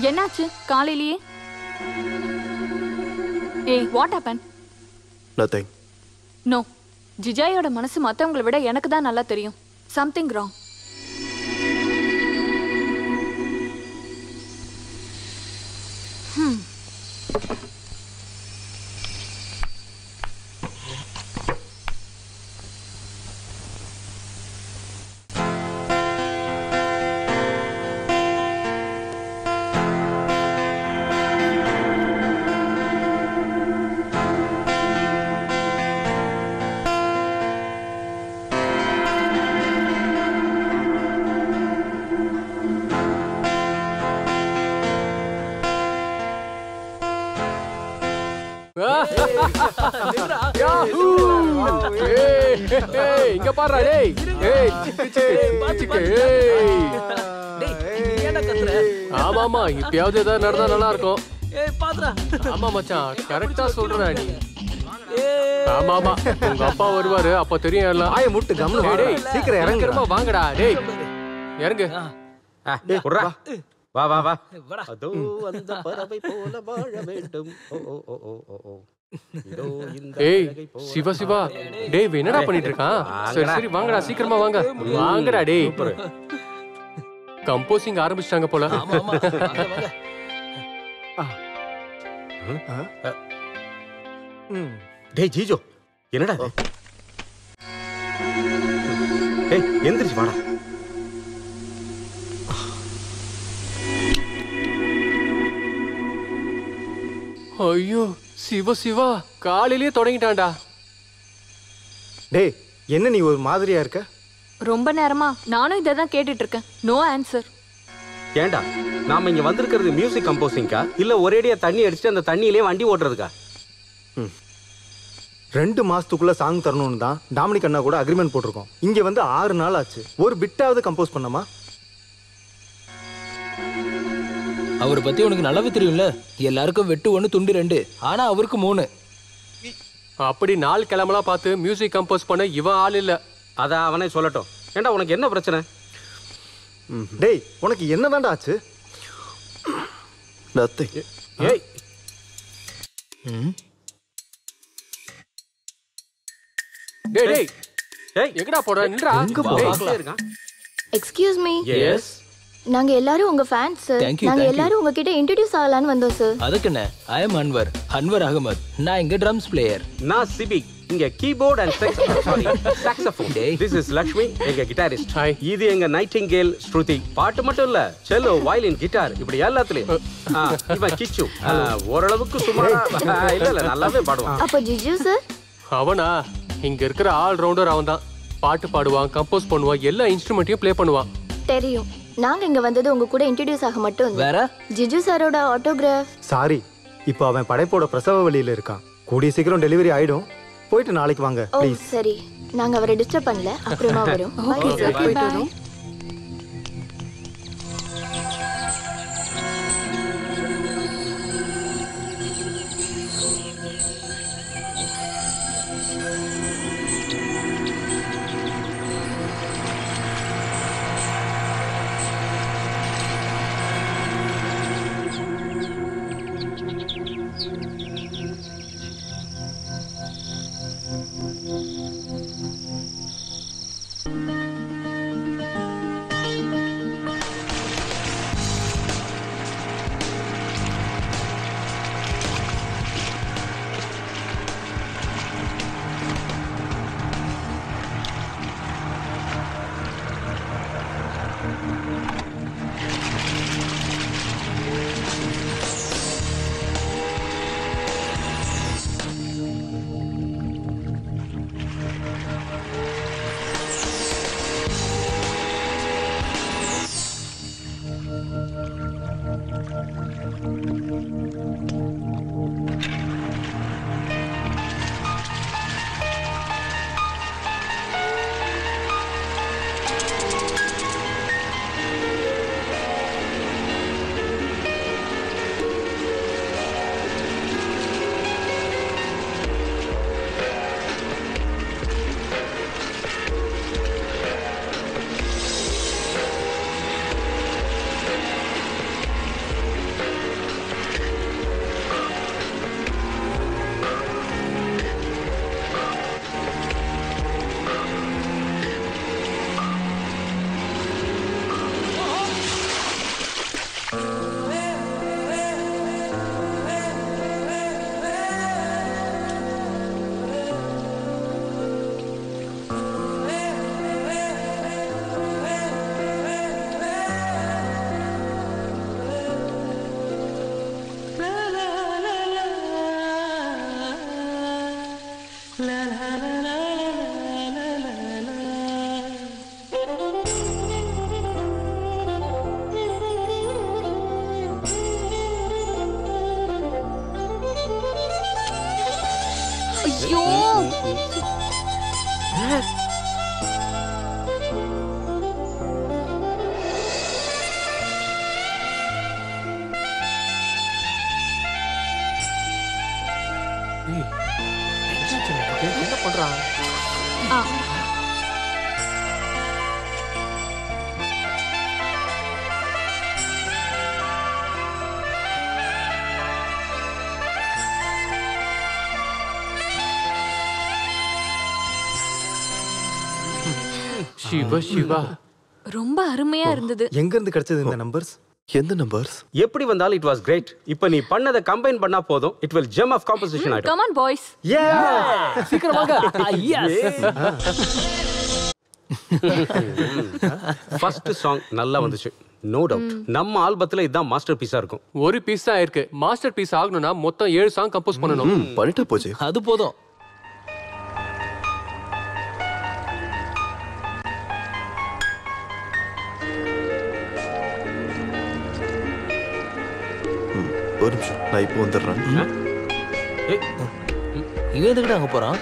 என்னாச்சு காலையிலேயே? ஏய், வாட் ஹேப்பன்? நத்திங். நோ, ஜிஜாயோட மனசு மத்தவங்களை விட எனக்கு தான் நல்லா தெரியும். Something wrong. இங்க பாருடா டேய். ஏய் பாச்சிக்கு. ஆமாமா, இப்பயாவது ஏதாவது நடந்தா நல்லா இருக்கும். ஆமா மச்சான், கரெக்டா சொல்றா நீ. ஆமாமா, உங்க அப்பா வருவாரு, அப்ப தெரியும் எல்லாம். ஆய முட்டு கம்னு டேய், சீக்கிரம் இறங்குறமா. வாங்கடா டேய், இறங்கு. டேய் குறா, வா வா வா. அதோ அந்த பறவை போல வாழ வேண்டும். ஓ ஓ ஓ ஓ ஓ. ஏய் சிவா சிவா, டேய் என்னடா பண்ணிட்டு இருக்கான்? சரி சரி வாங்கடா, சீக்கிரமா வாங்க. வாங்கடா டேய். கம்போசிங் ஆரம்பிச்சிட்டாங்க போல. டேய் ஜீஜோ, என்னடா இது? டேய் எந்திரிச்சு வாடா. ஐயோ சிவா சிவா, காலையிலேயே தொடங்கிட்டான்டா. டேய் என்ன நீ ஒரு மாதிரியா இருக்க? ரொம்ப நேரமா நானும் இதை தான் கேட்டுட்டு இருக்கேன். No answer. ஏண்டா நாம இங்க வந்திருக்கிறது மியூசிக் கம்போசிங்கா இல்ல ஒரேடியா தண்ணி அடிச்சுட்டு அந்த தண்ணியிலே வண்டி ஓட்டுறதுக்கா? 2 மாசத்துக்குள்ள சாங் தரணும்னு தான் டாமினிக் அண்ணா கூட அக்ரிமெண்ட் போட்டிருக்கோம். இங்க வந்து 6 நாள் ஆச்சு. ஒரு பிட்டாவது கம்போஸ் பண்ணமா? அவரை பத்தி உனக்கு நல்லாவே தெரியும்ல. எல்லாருக்கும் வெட்டு 1 துண்டு 2, ஆனா அவருக்கு 3. அப்படி நாள் கிழமெல்லாம் பார்த்து மியூசிக் கம்போஸ் பண்ண இவன் ஆள் இல்ல. அதான் அவனே சொல்லட்டும். ஏண்டா உனக்கு என்ன பிரச்சனை? டேய் உனக்கு என்னதான்டா ஆச்சு? நத்திங். ஏய் டேய் டேய் டேய் எங்கடா போற? நின்றா. Excuse me. எஸ். நாங்க எல்லாரும் உங்க ஃபேன்ஸ் சார். நாங்க எல்லாரும் உங்ககிட்ட இன்ட்ரோ듀ஸ் ஆகலாம்னு வந்தோம் சார். அதுக்கு என்ன? ஐ அம் அன்வர் அகமத். நான் இங்க ட்ரம்ஸ் பிளேயர். நான் சிபிக், இங்க keyboard and saxophone. This is Lakshmi, எங்க கிட்டாரிஸ்ட். இது எங்க நைட்டிங்கேல் ஸ்ருதி. பாட்டு மட்டும் இல்ல, செல்லோ, வயலின், கிட்டார் இப்படி எல்லாத்துலயும். இவன் கிச்சு, ஓரளவுக்கு சுமாரா இல்ல நல்லாவே பாடுவான். அப்ப ஜிஜு சார்? அவனா இங்க இருக்கிற ஆல் ரவுண்டர். அவன் தான் பாட்டு பாடுவான், கம்போஸ் பண்ணுவான், எல்லா இன்ஸ்ட்ருமெண்ட்டையும் ப்ளே பண்ணுவான். தெரியும். நாங்க இங்க வந்தது உங்க கூட இன்ட்ரோ듀ஸ் ஆக மட்டும் இல்ல. வேற ஜிஜு சாரோட ஆட்டோகிராஃப். சாரி, இப்போ அவன் படைப்போட பிரசவ வழியில இருக்கான். கூடிய சீக்கிரம் டெலிவரி ஆயிடும். போயிட்டு நாளைக்கு வாங்க ப்ளீஸ். சரி, நாங்க அவரை டிஸ்டர்ப் பண்ணல. அப்புறமா வரோம். ஓகே சார், போயிட்டு வரோம். ஆ சிவா ரொம்ப அருமையா இருந்தது. எங்க இருந்து கிடைச்சது இந்த நம்பர்ஸ்? எந்த நம்பர்ஸ்? எப்படி வந்தாலும் இட் வாஸ் கிரேட். இப்போ நீ பண்ணதை கம்பைன் பண்ணா போதும், it will gem of composition ஆயிடும். Come on boys. சீக்கிரம் வாங்க. ஃபர்ஸ்ட் சாங் நல்லா வந்துச்சு, நோ டவுட். நம்ம ஆல்பத்துல இதுதான் மாஸ்டர் பீஸா இருக்கும். ஒரு பீஸ் தான் இருக்கு. மாஸ்டர் பீஸ் ஆகணும்னா மொத்தம் 7 சாங் கம்போஸ் பண்ணணும். பண்ணிட்டா போச்சு. அது போதும். ஒரு நிமிஷம், நான் இப்போ வந்துடுறேன். இவன் எதுக்கிட்ட அங்க போறான்?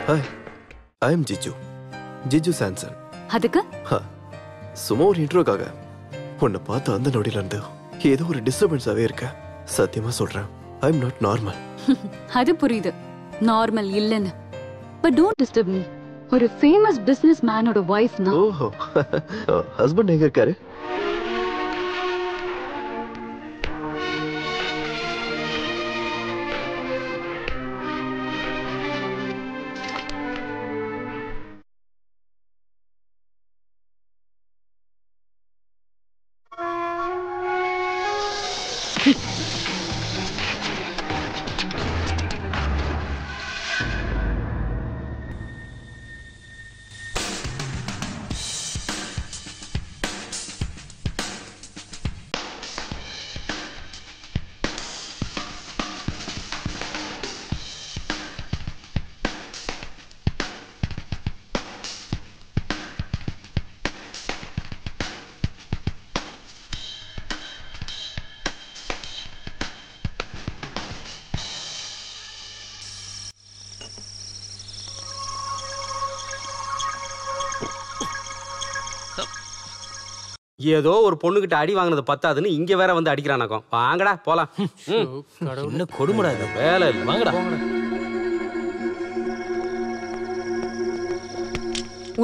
Hi, I am Jiju sanction. அதுக்கு சும்மா ஒரு இன்ட்ரோக்காக உன்னை பார்த்து அந்த நொடியில இருந்து ஏதோ ஒரு டிஸ்டர்பன்ஸாவே இருக்க. சத்தியமா சொல்றேன், ஐ எம் நாட் நார்மல். அது புரியுது, நார்மல் இல்லன்னு. But don't disturb me. ஒரு ஃபேமஸ் பிசினஸ் மேனோட வைஃப் நான். ஓஹோ, ஹஸ்பண்ட் எங்க இருக்காரு? ஏதோ ஒரு பொண்ணுகிட்ட அடி வாங்கினது பத்தாதுன்னு இங்க வேற வந்து அடிக்கிறானாக்கும். வாங்கடா போலாம். என்ன கொடுமடா இது. வேலை இல்லை, வாங்கடா.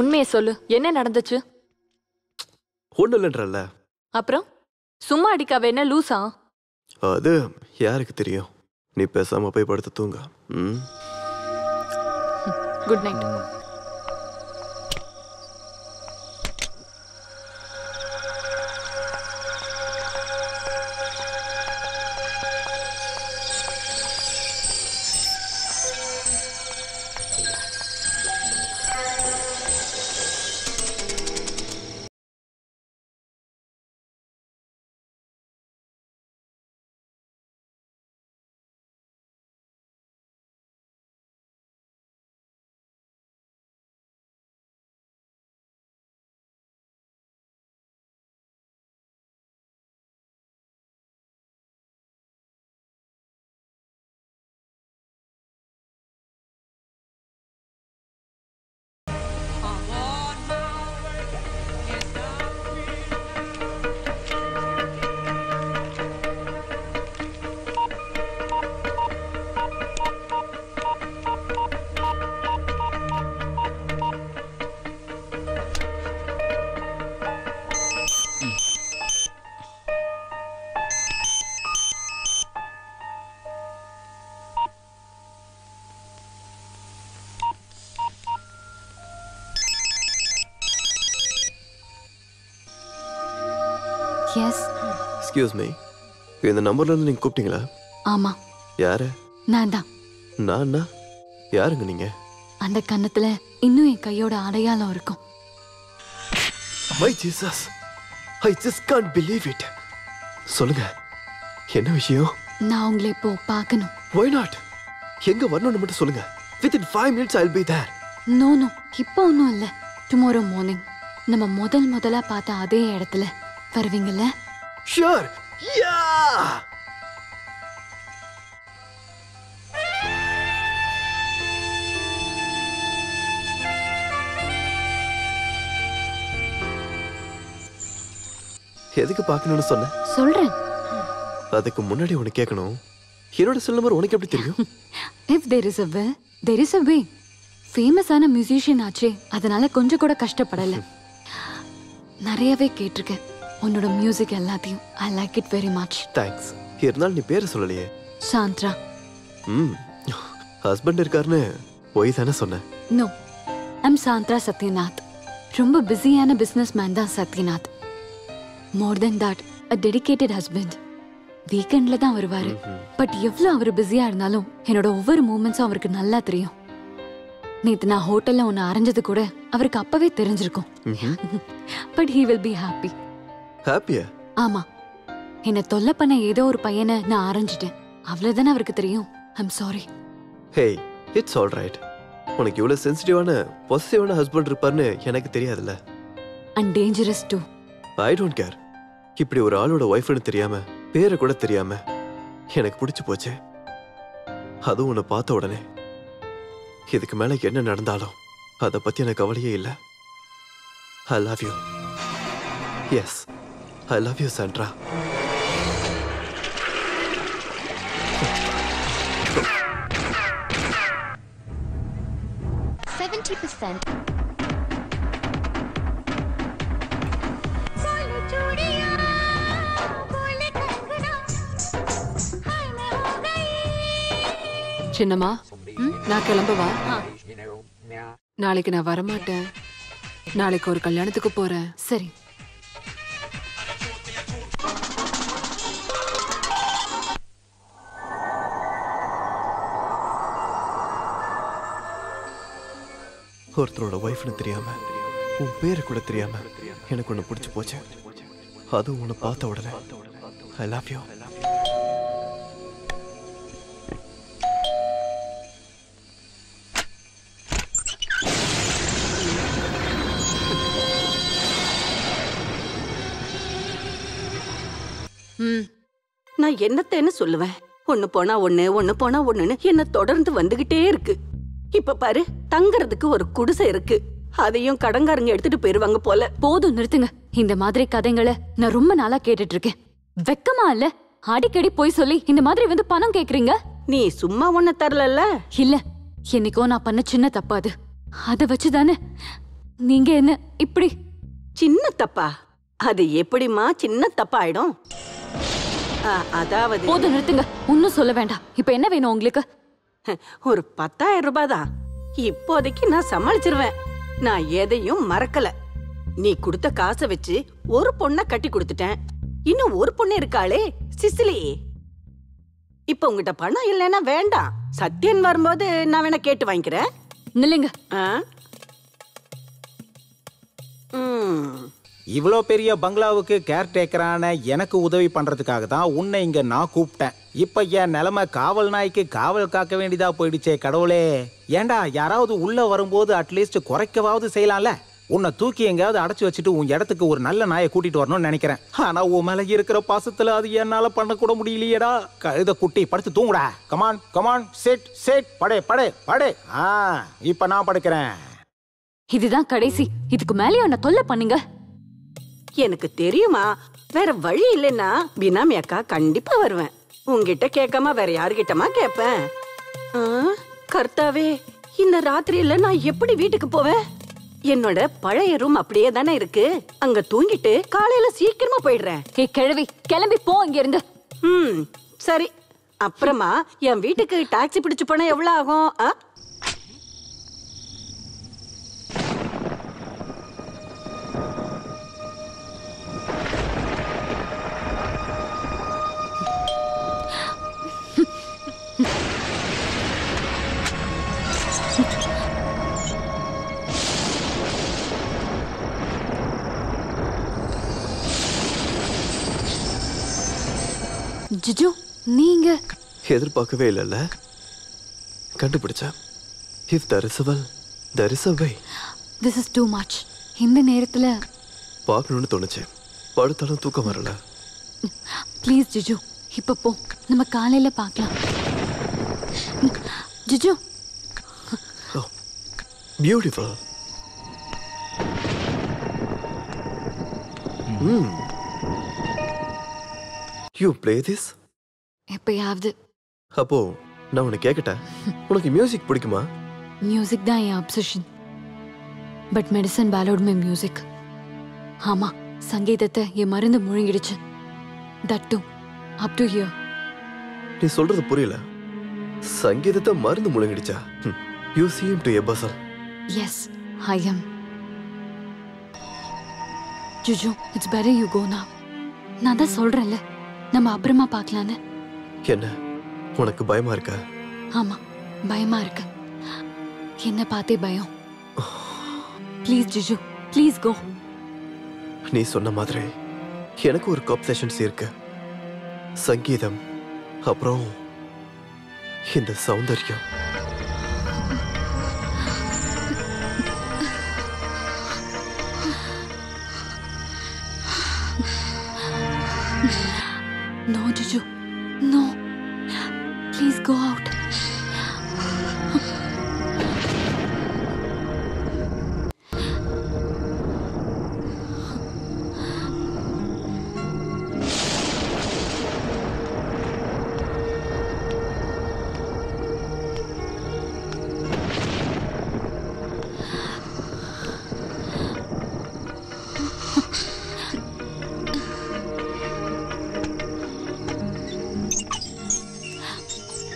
உண்மையை சொல்லு, என்ன நடந்துச்சு? ஒண்ணு இல்லைன்றல்ல. அப்புறம் சும்மா அடிக்காவ என்ன லூசா? அது யாருக்கு தெரியும்? நீ பேசாம போய் படுத்து தூங்க. Good night. Yes. Excuse me, இந்த நம்பர்ல இருந்து நீங்க கூப்பிட்டீங்களா? ஆமா, யாரு? நான் தான். நானா? யாருங்க நீங்க? அந்த கன்னத்துல இன்னும் என் கையோட அடையாளம் இருக்கும். My Jesus, I just can't believe it. சொல்லுங்க, என்ன விஷயம்? நான் உங்களை இப்போ பார்க்கணும். Why not? எங்க வரணும்னு மட்டும் சொல்லுங்க. Within 5 minutes I'll be there. No no, இப்போ ஒன்றும் இல்லை. டுமாரோ மார்னிங் நம்ம முதலா பார்த்த அதே இடத்துல வருவீங்கல்ல? Sure. Yeah. எதுக்கு பார்க்கணும்னு சொன்ன? சொல்றேன். அதுக்கு முன்னாடி உனக்கு கேட்கணும், என்னோட செல் நம்பர் உனக்கு எப்படி தெரியும்? If there is a way there is a way. ஃபேமஸான மியூசிஷியன் ஆச்சே, அதனால கொஞ்சம் கூட கஷ்டப்படல. நிறையவே கேட்டிருக்கேன் உன்னோட மியூசிக் எல்லாத்தையும். I like it very much. Thanks. இருந்தாலும் நீ பேரை சொல்லலையே. சாந்த்ரா. ஹஸ்பண்ட் இருக்காருன்னு போய் தானே சொன்னேன். No, I'm Sandra Sathyanath. ரொம்ப பிஸியான பிசினஸ் மேன் தான் Sathyanath. More than that a dedicated husband. வீக்கெண்ட்ல தான் வருவாரு. பட் எவ்வளவு அவர் பிஸியா இருந்தாலும் என்னோட ஒவ்வொரு மூமெண்ட்ஸும் அவருக்கு நல்லா தெரியும். நேத்து நான் ஹோட்டல்ல ஒன்னு அரைஞ்சது கூட அவருக்கு அப்பவே தெரிஞ்சிருக்கும். But he will be happy. ஹாப்பியா? ஆமா, என்ன தொல்லை பண்ண ஏதோ ஒரு பையனை நான் அரைஞ்சிட்டேன். அவ்வளவுதானே அவருக்கு தெரியும். I'm sorry. Hey, it's all right. உனக்கு இவ்வளவு சென்சிட்டிவான பொசசிவான ஹஸ்பண்ட் இருப்பார்னு எனக்கு தெரியாதுல்ல. And dangerous too. I don't care. இப்படி ஒரு ஆளோட ஒய்ஃப்னு தெரியாம, பேரை கூட தெரியாம எனக்கு பிடிச்சு போச்சு. அதுவும் உன்னை பார்த்த உடனே. இதுக்கு மேல என்ன நடந்தாலும் அதை பத்தி எனக்கு கவலையே இல்லை. I love you. Yes, I love you Sandra. சின்னம்மா, நான் கிளம்பவா? நாளைக்கு நான் வரமாட்டேன். நாளைக்கு ஒரு கல்யாணத்துக்கு போறேன். சரி. ஒருத்தரோட ஒய்ஃப்னு தெரியாம, உன் பேரு கூட தெரியாம எனக்கு ஒண்ணு பிடிச்சு போச்சு. அதுவும் உன்னை பார்த்த உடனே. ஐ லவ் யூ. நான் என்னத்தேன்னு சொல்லுவேன். ஒண்ணு போனா ஒண்ணு, ஒண்ணு போனா ஒண்ணுன்னு என்ன தொடர்ந்து வந்துகிட்டே இருக்கு. இப்ப பாரு, தங்கறதுக்கு ஒரு குடிசை இருக்கு. அதையும் கடங்காரங்க எடுத்துட்டு போயிருவாங்க போல. போதும், நிறுத்துங்க. இந்த மாதிரி கதைங்களை நான் ரொம்ப நாளா கேட்டுட்டு இருக்கேன். வெக்கமா இல்ல? அடிக்கடி போய் சொல்லி இந்த மாதிரி வந்து பணம் கேக்குறீங்க. நீ சும்மா ஒண்ணு தரல. இல்ல, என்னைக்கோ நான் பண்ண சின்ன தப்பா அது. அத வச்சுதானே நீங்க என்ன இப்படி? சின்ன தப்பா? அது எப்படிமா சின்ன தப்பா ஆயிடும்? அதாவது போதும், நிறுத்துங்க. ஒன்னும் சொல்ல வேண்டாம். இப்ப என்ன வேணும் உங்களுக்கு? ஒரு 10,000 ரூபாய் தான். இப்போதைக்கு நான் சமாளிச்சிருவேன். நான் எதையும் மறக்கல. நீ கொடுத்த காசை வச்சு ஒரு பொண்ணை கட்டி கொடுத்துட்டேன். இன்னும் ஒரு பொண்ணு இருக்காளே, சிசிலி. இப்ப உங்ககிட்ட பணம் இல்லைன்னா வேண்டாம். சத்யன் வரும்போது நான் வேணா கேட்டு வாங்கிக்கிறேன். நில்லுங்க. இவ்வளோ பெரிய பங்களாவுக்கு கேர்டேக்கரான எனக்கு உதவி பண்றதுக்காக தான் உன்னை இங்க நான் கூப்பிட்டேன். இப்ப என் நிலைமை காவல் நாய்க்கு காவல் காக்க வேண்டியதா போயிடுச்சே கடவுளே. ஏண்டா, யாராவது உள்ள வரும்போது அட்லீஸ்ட் குறைக்கவாவது செய்யலாம்ல. உன்னை தூக்கி எங்கேயாவது அடைச்சு வச்சுட்டு உன் இடத்துக்கு ஒரு நல்ல நாயை கூட்டிட்டு வரணும்னு நினைக்கிறேன். ஆனா உன் மேல இருக்கிற பாசத்துல அது என்னால பண்ண கூட முடியலையேடா. கழுத குட்டி, படுத்து தூங்குடா. கமான் கமான், செட் செட், படே படே படே. இப்ப நான் படுக்கிறேன். இதுதான் கடைசி. இதுக்கு மேலே உன்னை தொல்லை பண்ணுங்க. எனக்கு தெரியுமா, வேற வழி இல்லைன்னா பினாமி அக்கா கண்டிப்பா வருவேன். உங்ககிட்ட கேட்காம வேற யாருகிட்டமா கேட்பேன்? கர்த்தாவே, இந்த ராத்திரியில நான் எப்படி வீட்டுக்கு போவேன்? என்னோட பழைய ரூம் அப்படியே தானே இருக்கு. அங்க தூங்கிட்டு காலையில சீக்கிரமா போயிடுறேன். கிழவி, கிளம்பி போ இங்க இருந்து. சரி. அப்புறமா என் வீட்டுக்கு டாக்ஸி பிடிச்சு போனா எவ்வளவு ஆகும்? ஜிஜு, நீங்க எதிர்பார்க்கவே இல்லைல்ல. கண்டுபிடிச்சேன். If there is a will, there is a way. This is too much. இந்த நேரத்துல பார்க்கணும்னு தோணுச்சு. படுத்தாலும் தூக்கம் வரல. ப்ளீஸ் ஜிஜு, இப்ப போ. நம்ம காலையில பார்க்கலாம். Jiju. Beautiful. You play this? எப்பயாவது. அப்போ நான் உன்னை கேட்கட்டேன், உனக்கு மியூசிக் பிடிக்குமா? மியூசிக் தான் என் obsession. But medicine swallowed my music. ஆமா, சங்கீதத்தை என் மருந்து முழுங்கிடுச்சு. That to up to here. நீ சொல்றது புரியல. சங்கீதத்தை மருந்து முழுங்கிடுச்சா? You seem to a puzzle. Yes, I am. Juju, it's better you go now. நான் தான் சொல்றேன்ல, நம்ம அப்புறமா பார்க்கலான்னு. என்ன, உனக்கு பயமா இருக்கா? ஆமா, பயமா இருக்கு. என்ன பார்த்தே பயம். Please Juju, please go. நீ சொன்ன மாதிரி எனக்கு ஒரு அப்சஷன்ஸ் இருக்கு. சங்கீதம், அப்புறம் இந்த சௌந்தர்யம். No, Juju. No. Please go out.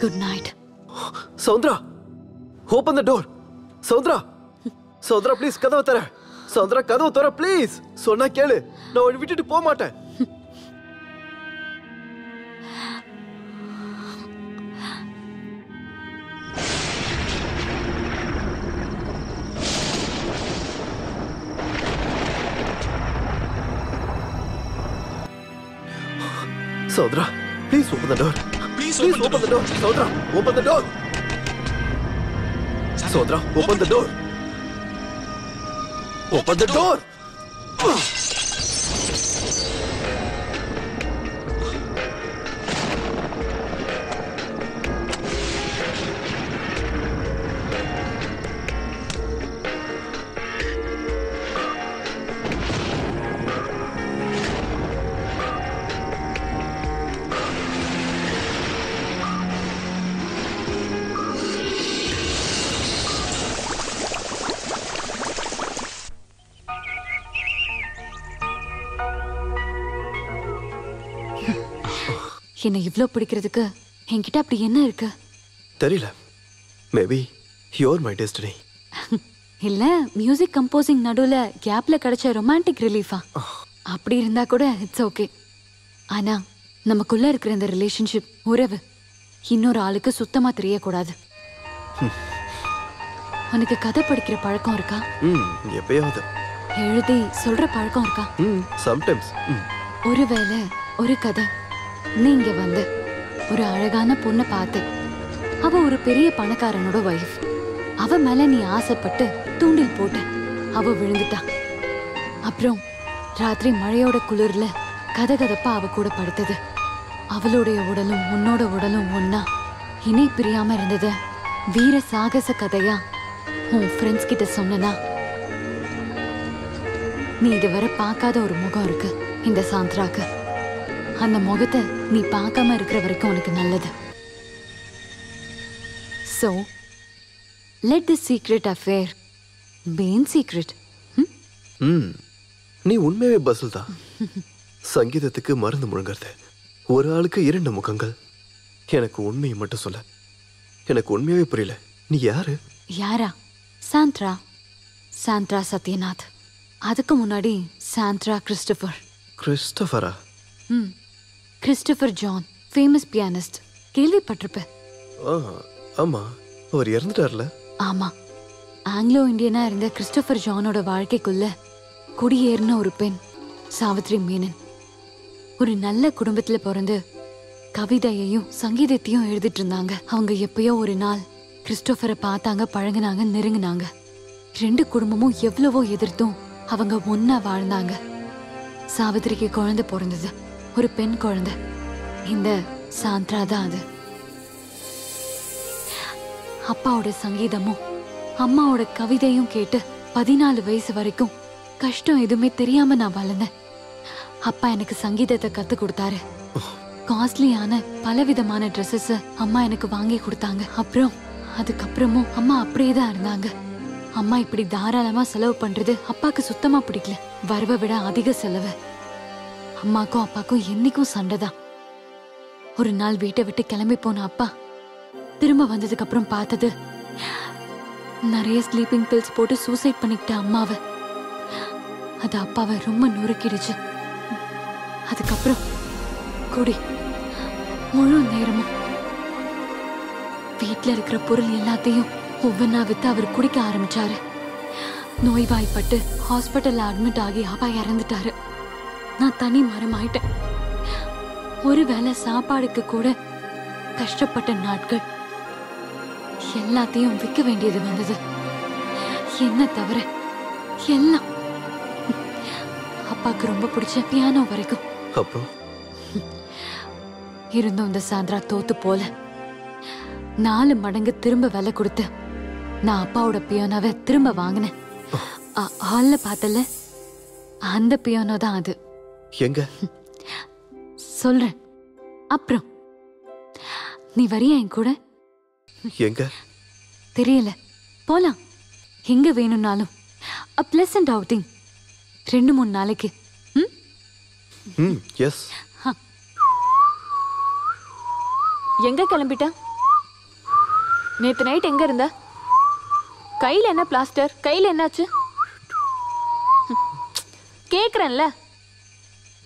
Good night. Soundara, open the door. Soundara, Soundara please கதவை தர. சௌந்தரா கதவை தர ப்ளீஸ். சொன்னா கேளு, நான் உன்னை விட்டுட்டு போக மாட்டேன். Soundara, please open the door. Please open the door. Saudra, open the door. Saudra, open the door. Open the door. என்ன இவ்ளோ பிடிக்கிறதுக்கு என்கிட்ட அப்படி என்ன இருக்கு? தெரியல. Maybe you're my destiny. இல்ல, மியூசிக் கம்போசிங் நடுவுல கேப்ல கிடைச்ச ரொமான்டிக் ரிலீஃபா? அப்படி இருந்தா கூட இட்ஸ் ஓகே. ஆனா நமக்குள்ள இருக்கிற இந்த ரிலேஷன்ஷிப், உறவு இன்னொரு ஆளுக்கு சுத்தமா தெரியக்கூடாது. உனக்கு கதை படிக்கிற பழக்கம் இருக்கா? எப்பயாவது. எழுதி சொல்ற பழக்கம் இருக்கா? சம்டைம்ஸ். ஒருவேளை ஒரு கதை, நீங்க வந்து ஒரு அழகான பொண்ணை பார்த்து, அவ ஒரு பெரிய பணக்காரனோட வைஃப், அவ மேல நீ ஆசைப்பட்டு தூண்டில் போட்ட, அவ விழுந்துட்டா. அப்புறம் ராத்திரி மழையோட குளிர்ல கதகதப்பா அவ கூட படுத்தது. அவளுடைய உடலும் உன்னோட உடலும் ஒன்னா இணை பிரியாம இருந்தது. வீர சாகச கதையா உன் ஃப்ரெண்ட்ஸ் கிட்ட சொன்னா, நீ இதுவரை பார்க்காத ஒரு முகம் இருக்கு இந்த சாந்த்ராக்கு. அந்த முகத்தை நீ பார்க்காம இருக்கிற வரைக்கும் உனக்கு நல்லது. So, let the secret affair be in secret. நீ உண்மையாவே பஸ்ஸில் தான். சங்கீதத்துக்கு மருந்து முழுங்கிறது. ஒரு ஆளுக்கு 2 முகங்கள். எனக்கு உண்மையை மட்டும் சொல்ல. எனக்கு உண்மையாவே புரியல. நீ யாரு? யாரா? சாந்த்ரா. சாந்த்ரா சத்யநாத். அதுக்கு முன்னாடி சாந்த்ரா கிறிஸ்டோபர். கிறிஸ்டோபரா? Christopher John, famous pianist. கேள்விப்பட்டிருப்ப? ஆமா, அவர் இறந்துட்டார்ல. ஆமா, ஆங்கிலோ இந்தியனா இருந்த கிறிஸ்டோபர் ஜானோட வாழ்க்கைக்குள்ள குடியேறின ஒரு பெண், சாவித்ரி மேனன். ஒரு நல்ல குடும்பத்துல பிறந்து கவிதையையும் சங்கீதத்தையும் எழுதிட்டு இருந்தாங்க. அவங்க எப்பயோ ஒரு நாள் கிறிஸ்டோபரை பார்த்தாங்க, பழகுனாங்க, நெருங்கினாங்க. 2 குடும்பமும் எவ்வளவோ எதிர்த்தும் அவங்க ஒன்னா வாழ்ந்தாங்க. சாவித்திரிக்கு குழந்தை பிறந்தது, ஒரு பெண் குழந்தை. இந்த சாந்த்ரா தான் அது. அப்பாவோட சங்கீதமும் அம்மாவோட கவிதையும் கேட்டு 14 வயசு வரைக்கும் கஷ்டம் எதுவுமே தெரியாம நான் வளர்ந்தேன். அப்பா எனக்கு சங்கீதத்தை கத்து கொடுத்தாரு. காஸ்ட்லியான பலவிதமான ட்ரெஸ்ஸஸ் அம்மா எனக்கு வாங்கி கொடுத்தாங்க. அதுக்கப்புறமும் அம்மா அப்படியே தான் இருந்தாங்க. அம்மா இப்படி தாராளமா செலவு பண்றது அப்பாக்கு சுத்தமா பிடிக்கல. வரவை விட அதிக செலவு. அம்மாக்கும் அப்பாக்கும் என்னைக்கும் சண்டைதான். ஒரு நாள் வீட்டை விட்டு கிளம்பி போன அப்பா திரும்ப வந்ததுக்கு அப்புறம் பார்த்தது நிறைய ஸ்லீப்பிங் பில்ஸ் போட்டு சூசைட் பண்ணிக்கிட்ட அம்மாவை. அது அப்பாவை ரொம்ப நொறுக்கிடுச்சு. அதுக்கப்புறம் குடி முழு நேரமும் வீட்டுல இருக்கிற பொருள் எல்லாத்தையும் ஒவ்வொன்னா வித்து அவர் குடிக்க ஆரம்பிச்சாரு. நோய்வாய்ப்பட்டு ஹாஸ்பிட்டல்ல அட்மிட் ஆகி அப்பா இறந்துட்டாரு. நான் தனி மரம் ஆயிட்டேன். ஒருவேளை சாப்பாடுக்கு கூட கஷ்டப்பட்ட நாட்கள். எல்லாத்தையும் விற்க வேண்டியது வந்தது. என்ன தவிர எல்லாம். அப்பாக்கு ரொம்ப பிடிச்ச பியானோ வரைக்கும். அப்புறம் இருந்தும் இந்த சாந்திரா தோத்து போல 4 மடங்கு திரும்ப விலை கொடுத்து நான் அப்பாவோட பியானோவை திரும்ப வாங்கினேன். ஹால்ல பார்த்தல அந்த பியானோ தான் அது. எங்க சொல்றேன் அப்புறம். நீ வரியா என் கூட? எங்க தெரியல, போலாம். எங்க வேணும்னாலும். a pleasant outing 2-3 நாளைக்கு. எஸ். எங்க கிளம்பிட்ட? நேத்து நைட் எங்க இருந்த? கையில என்ன பிளாஸ்டர்? கையில என்னாச்சு? கேக்குறேன்ல.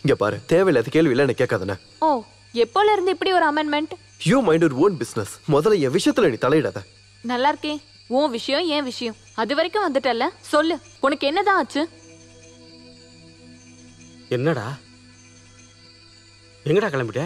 இங்க பாரு, தேவையில்லாத கேள்வி இல்ல, எனக்கு கேட்காதன. ஓ, எப்போல இருந்து இப்படி ஒரு amendment? You mind your own business. முதல்ல என் விஷயத்துல நீ தலையிடாத. நல்லா இருக்கே. உன் விஷயம் ஏன் விஷயம்? அது வரைக்கும் வந்துட்டல்ல, சொல்லு. உனக்கு என்னதான் ஆச்சு? என்னடா எங்கடா கிளம்பிட்ட?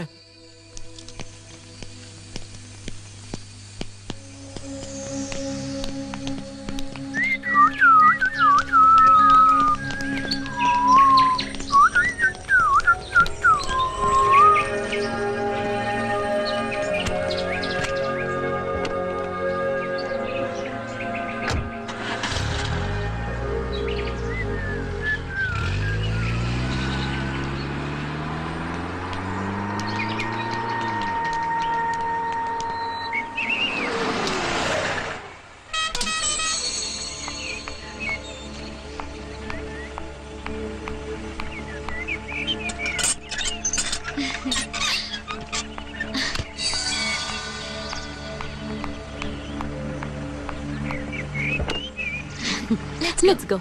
Let's go.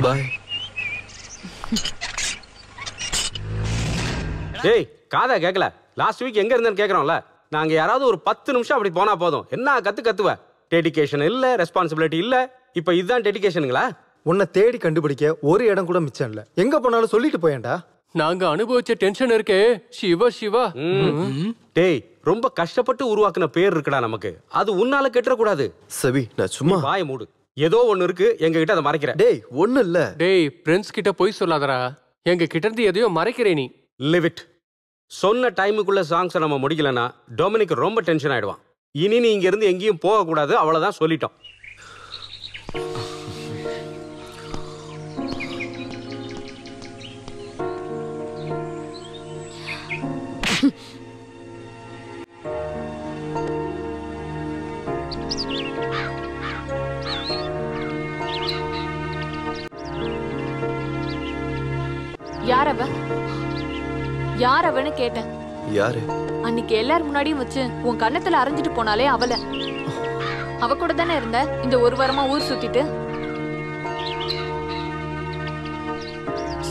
பாய். ஏய், காதா கேட்கல. லாஸ்ட் வீக் எங்க இருந்தேன்னு கேட்கறோம்ல. நாங்க யாராவது ஒரு 10 நிமிஷம் அப்படி போனா போதும். என்ன கத்துவ? டெடிகேஷன் இல்ல, ரெஸ்பான்சிபிலிட்டி இல்ல. இப்ப இதுதான் டெடிகேஷனுங்களா? உன்னை தேடி கண்டுபிடிக்க ஒரு இடம் கூட மிச்சம் இல்ல. எங்க போனாலும் சொல்லிட்டு போயேன்டா. நாங்க அனுபவிச்ச டென்ஷன் இருக்கே. சிவா சிவா. டேய், ரொம்ப கஷ்டப்பட்டு உருவாக்குன பேர் இருக்குடா நமக்கு. அது உன்னால கெட்டறக்கூடாது. சவி, நான் சும்மா வாய மூடு. ஏதோ ஒன்னு இருக்கு, எங்க கிட்ட அதை மறைக்கிற. டேய், ஒண்ணு இல்ல. டேய், பிரின்ஸ் கிட்ட போய் சொல்லாதடா. எங்க கிட்ட இருந்து எதையோ மறைக்கிறே நீ. Live it. சொன்ன டைமுக்குள்ள சாங்ஸை நம்ம முடிக்கலன்னா டொமினிக் ரொம்ப டென்ஷன் ஆயிடுவான். இனி நீ இங்க இருந்து எங்கேயும் போக கூடாது. அவ்வளவுதான், சொல்லிட்டோம். யார் அவன்னு கேட்டேன். யாரு? அன்னைக்கு எல்லாரும் முன்னாடியும் வச்சு உன் கண்ணத்துல அரைஞ்சிட்டு போனாலே அவள. அவ கூட தானே இருந்த இந்த ஒரு வாரமா ஊர் சுத்திட்டு.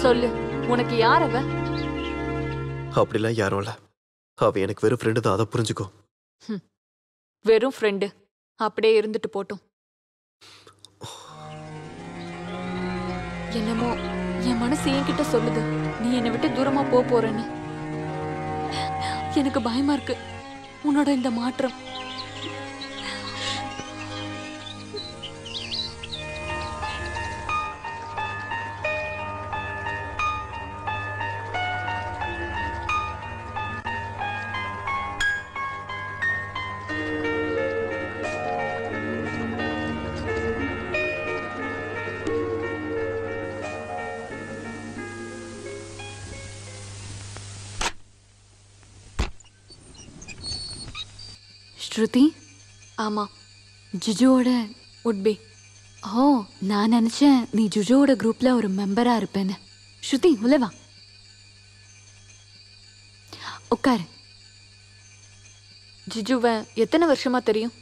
சொல்லு, உனக்கு யார் அவ? அப்படிலாம் யாரும் இல்ல. அவ எனக்கு வெறும் ஃப்ரெண்டு தான், அதை புரிஞ்சுக்கோ. வெறும் ஃப்ரெண்டு. அப்படியே இருந்துட்டு போட்டும். என்னமோ என் மனசு என்கிட்ட சொல்லுது நீ என்னை விட்டு தூரமா போறேன்னு. எனக்கு பயமா இருக்கு உன்னோட இந்த மாற்றம். ஸ்ருதி? ஆமா, ஜுஜுவோட உட்பி. ஓ, நான் நினைச்சேன் நீ ஜுஜுவோட குரூப்ல ஒரு மெம்பரா இருப்பேன்னு. ஸ்ருதி உள்ள வா, உட்காரு. ஜிஜுவை எத்தனை வருஷமா தெரியும்?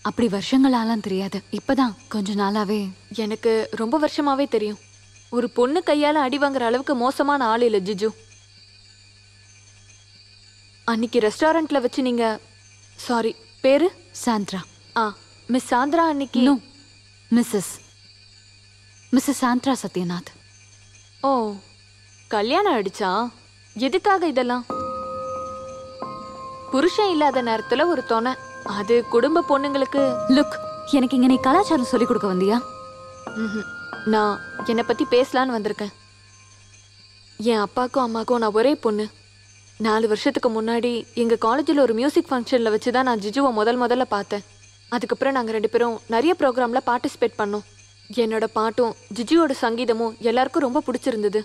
அப்படி வருஷங்களாலாம் தெரியாது, இப்பதான் கொஞ்ச நாளாவே. எனக்கு ரொம்ப வருஷமாவே தெரியும். ஒரு பொண்ணு கையால அடி வாங்குற அளவுக்கு மோசமான ஆள் இல்ல ஜிஜு. அன்னைக்கு ரெஸ்டாரண்ட்ல வச்சு நீங்க, சாரி பேரு சாந்திரா. மிஸ் சாந்திரா அன்னைக்கு. Mrs Sandra Sathyanath. ஓ, கல்யாணம் ஆயிடுச்சா? எதுக்காக இதெல்லாம்? புருஷன் இல்லாத நேரத்துல ஒரு துணை, அது குடும்ப பொண்ணுங்களுக்கு. லுக், எனக்கு இங்க நீ கலாச்சாரம் சொல்லி கொடுக்க வந்தியா? நான் என்னை பத்தி பேசலான்னு வந்திருக்கேன். என் அப்பாக்கும் அம்மாக்கும் நான் ஒரே பொண்ணு. 4 வருஷத்துக்கு முன்னாடி எங்க காலேஜில் ஒரு மியூசிக் ஃபங்க்ஷன்ல வச்சுதான் நான் ஜிஜுவை முதல்ல பார்த்தேன். அதுக்கப்புறம் நாங்க 2 பேரும் நிறைய ப்ரோக்ராம்ல பார்ட்டிசிபேட் பண்ணோம். என்னோட பாட்டும் ஜிஜுவோட சங்கீதமும் எல்லாருக்கும் ரொம்ப பிடிச்சிருந்தது.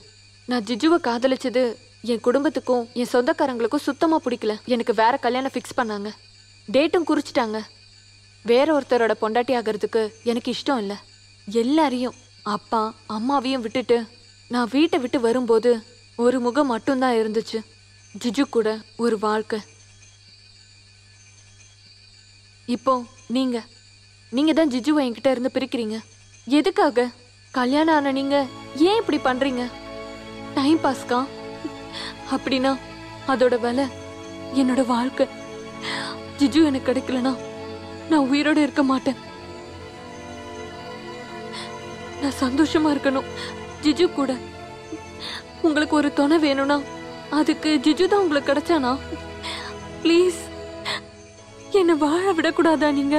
நான் ஜிஜுவை காதலிச்சது என் குடும்பத்துக்கும் என் சொந்தக்காரங்களுக்கும் சுத்தமா பிடிக்கல. எனக்கு வேற கல்யாணம் ஃபிக்ஸ் பண்ணாங்க, டேட்டும் குறிச்சிட்டாங்க. வேற ஒருத்தரோட பொண்டாட்டி ஆகிறதுக்கு எனக்கு இஷ்டம் இல்லை. எல்லாரையும், அப்பா அம்மாவையும் விட்டுட்டு நான் வீட்டை விட்டு வரும்போது ஒரு முகம் மட்டும்தான் இருந்துச்சு, ஜிஜு கூட ஒரு வாழ்க்கை. இப்போ நீங்க தான் ஜிஜுவை என்கிட்ட இருந்து பிரிக்கிறீங்க. எதுக்காக? கல்யாணம் ஆன நீங்க ஏன் இப்படி பண்றீங்க? டைம் பாஸ்கா? அப்படின்னா அதோட விலை என்னோட வாழ்க்கை. ஜிஜு எனக்கு கிடைக்கலனா நான் உயிரோட இருக்க மாட்டேன். நான் சந்தோஷமா இருக்கணும் ஜிஜு கூட. உங்களுக்கு ஒரு துணை வேணும்னா அதுக்கு ஜிஜு தான் உங்களுக்கு கிடைச்சானா? ப்ளீஸ் என்னை வாழ விடக்கூடாதா நீங்க?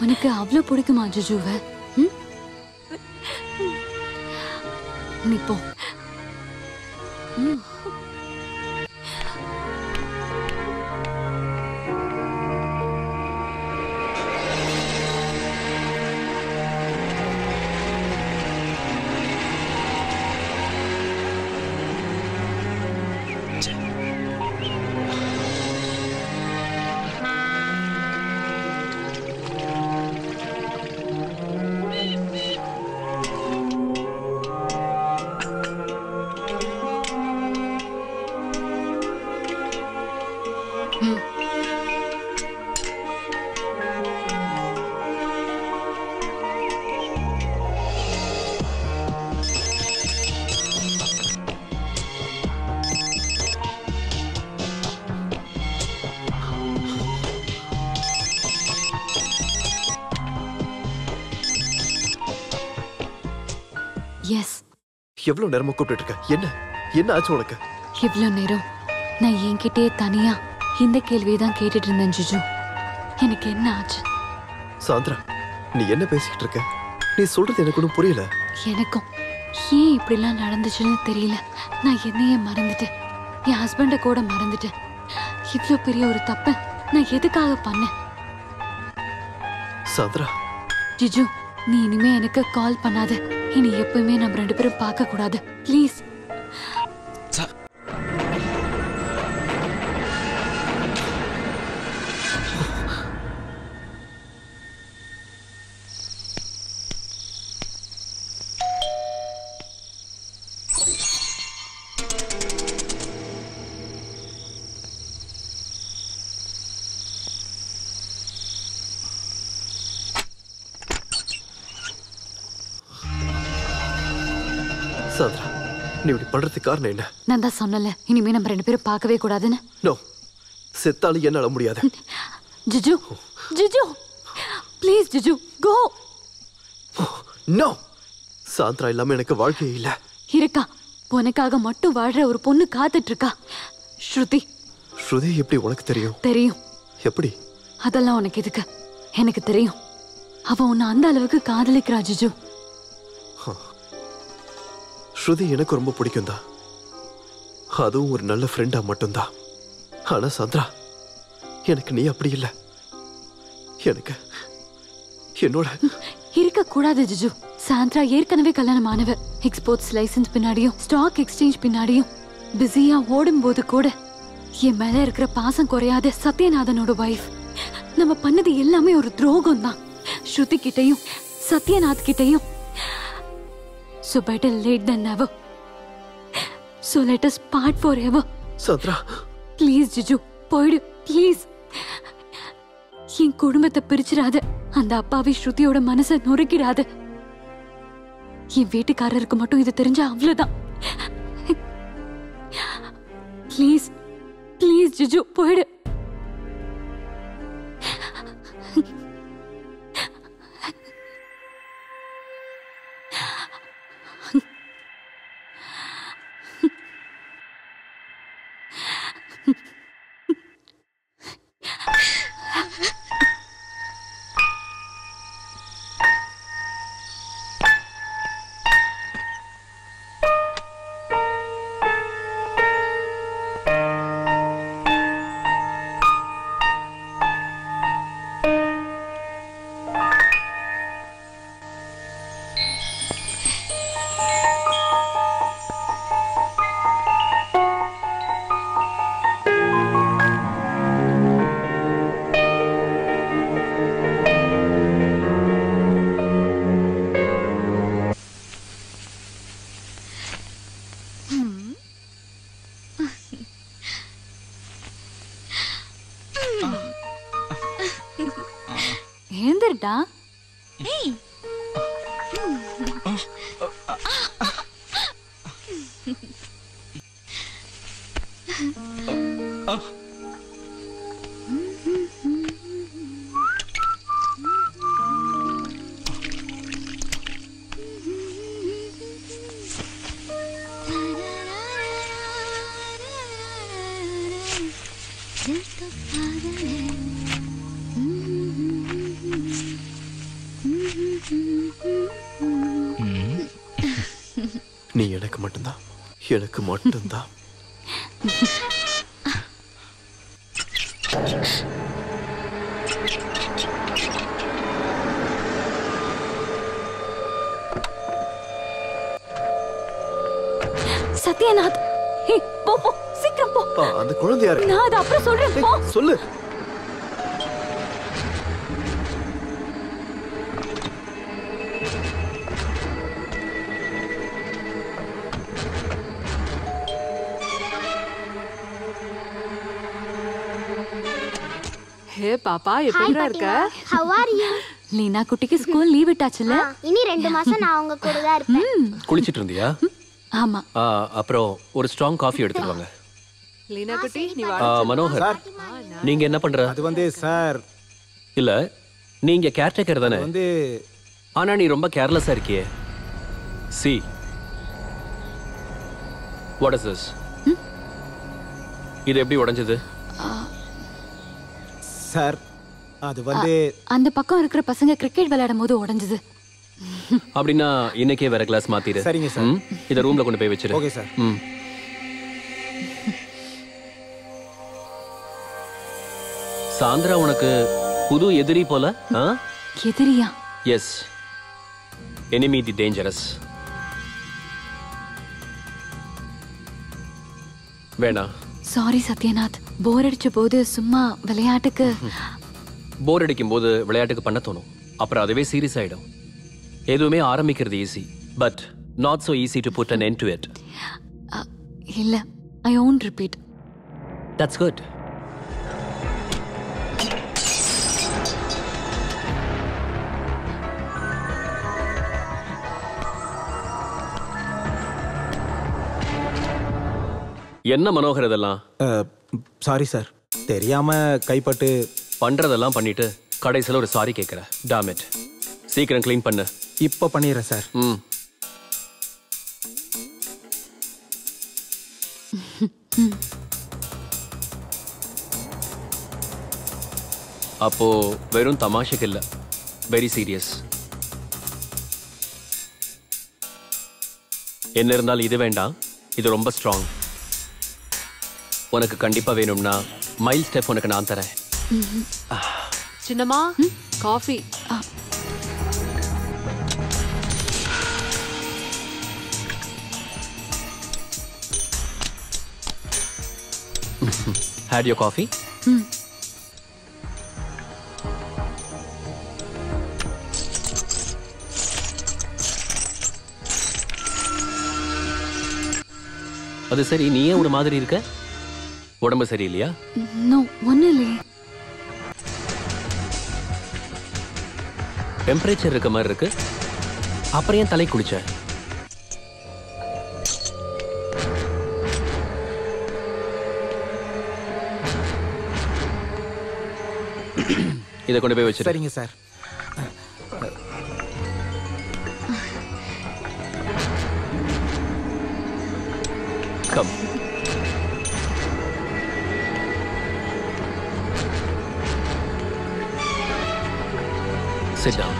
உனக்கு அவ்வளவு பிடிக்குமா ஜுஜுவை? நீ போ. எஸ். எவ்வளவு நேரமா கூப்பிட்டு இருக்க? என்ன ஆச்சு உனக்கு? இவ்வளவு நேரம் நான் என்கிட்டயே தனியா இந்த கேள்வியை தான் கேட்டுட்டு இருந்தேன் ஜிஜு. எனக்கு என்ன ஆச்சு? சாந்திரா, நீ என்ன பேசிக்கிட்டு இருக்க? நீ சொல்றது எனக்கு ஒன்றும் புரியல. எனக்கும் ஏன் இப்படிலாம் நடந்துச்சுன்னு தெரியல. நான் என்னையே மறந்துட்டேன், என் ஹஸ்பண்டை கூட மறந்துட்டேன். இவ்வளவு பெரிய ஒரு தப்ப நான் எதுக்காக பண்ணேன்? சாந்திரா, ஜிஜு, நீ இனிமே எனக்கு கால் பண்ணாத. இனி எப்பவுமே நம்ம 2 பேரும் பார்க்க கூடாது, ப்ளீஸ். சாந்திரா, நீ இப்படி பண்றதுக்கு காரணம் என்ன? நான் தான் சொன்னல, இனிமே நம்ம 2 பேரும் பார்க்கவே கூடாதுன்னு. நோ, செத்தாலும் என்னால முடியாது. Jiju, Jiju, please Jiju, go. No, Sandra இல்லாம எனக்கு வாழ்க்கையே இல்ல. இருக்கா, உனக்காக மட்டும் வாழ்ற ஒரு பொண்ணு காத்துட்டு இருக்கா, ஸ்ருதி. ஸ்ருதி எப்படி உனக்கு தெரியும்? தெரியும். எப்படி? அதெல்லாம் உனக்கு எதுக்கு? எனக்கு தெரியும். அவ உன்னை அந்த அளவுக்கு காதலிக்கிறா ஜிஜு. ஸ்ருதி எனக்கு ரொம்ப பிடிக்கும் தான், அதுவும் ஒரு நல்ல ஃப்ரெண்டா மட்டும்தான். ஆனா சந்திரா, எனக்கு நீ அப்படி இல்லை. எனக்கு என்னோட இருக்க கூடாது ஜிஜு. சாந்திரா ஏற்கனவே கல்யாணமானவ. எக்ஸ்போர்ட்ஸ் லைசன்ஸ் பின்னாடியும் ஸ்டாக் எக்ஸ்சேஞ்ச் பின்னாடியும் பிஸியா ஓடும் போது கூட என் மேல இருக்கிற பாசம் குறையாத சத்யநாதனோட வைஃப். நம்ம பண்ணது எல்லாமே ஒரு துரோகம் தான், ஸ்ருதி கிட்டையும் சத்யநாத் கிட்டையும். So better late than never. So let us part forever. Sathra, please ஜிஜு, போயிடு ப்ளீஸ். என் குடும்பத்தை பிரிச்சிடாத. அந்த அப்பாவி ஸ்ருதியோட மனசை நொறுக்கிடாத. என் வீட்டுக்காரருக்கு மட்டும் இது தெரிஞ்சா அவ்வளவுதான். ப்ளீஸ் ப்ளீஸ் ஜிஜு, போயிடு. எழுந்துடா. நீ எனக்கு மட்டும்தான், எனக்கு மட்டும்தான். சத்யநாத், போ போ, சீக்கிரம் போ. அந்த குழந்தை யாரு? நான் அதை அப்புறம் சொல்றேன், போ. சொல்லு. ஹே பாப்பா, எப்படிடா இருக்க? How are you? லீனா குட்டிக்கு ஸ்கூல் லீவ் விட்டாச்சுல. இனி 2 மாசம் நான் உங்க கூட தான் இருப்பேன். குளிச்சிட்டு இருந்தியா? ஆமா. அப்புறம் ஒரு ஸ்ட்ராங் காஃபி எடுத்துட்டு வாங்க. லீனா குட்டி, நீ வா. மனோகர், நீங்க என்ன பண்ற? அது வந்து சார், இல்ல நீங்க கேர்டேக்கர் தானே? வந்து ஆனா நீ ரொம்ப கேர்லெஸ்ஸா இருக்கியே. C, what is this? இது எப்படி உடைஞ்சது? சார், அது வந்து அந்த பக்கம் இருக்கிற பசங்க கிரிக்கெட் விளையாடும் போது உடைஞ்சது. அப்படின்னா இன்னைக்கே வேற கிளாஸ் மாத்திரு. சரிங்க சார். இத ரூம்ல கொண்டு போய் வச்சிரு. Okay sir. சாந்திரா உனக்கு புது எதிரி போல? எதிரியா? Yes, enemy the dangerous. வேணா. சாரி சத்யநாத், போர் அடிச்ச போது சும்மா விளையாட்டுக்கு. போர் அடிக்கும் போது விளையாட்டுக்கு பண்ண தோணும், அப்புறம் அதுவே சீரியஸ் ஆயிடும். எதுவுமே ஆரம்பிக்கிறது easy, but not so easy to put an end to it. இல்ல, I won't repeat. That's good. என்ன மனோகர் இதெல்லாம்? சாரி சார், தெரியாம கைப்பட்டு. பண்றதெல்லாம் பண்ணிட்டு கடைசியில் ஒரு சாரி கேட்குற. Tom it. சீக்கிரம் க்ளீன் பண்ணு. இப்போ பண்ணிடுறேன் சார். அப்போ வெறும் தமாஷைக்கு இல்ல, வெரி சீரியஸ். என்ன இருந்தாலும் இது வேண்டாம், இது ரொம்ப ஸ்ட்ராங். உனக்கு கண்டிப்பா வேணும்னா மைல் ஸ்டெப் உனக்கு நான் தரேன். சின்னம்மா, காஃபி. Had your coffee? அது சரி, நீ ஏன் ஒரு மாதிரி இருக்க? உடம்பு சரியில்லையா? நோ, ஒன்றும் இல்லையே. டெம்பரேச்சர் இருக்க மாதிரி இருக்கு. அப்புறம் ஏன் தலை குளிச்ச? இதை கொண்டு போய் வச்சு. சரிங்க sir. Come. Sit down.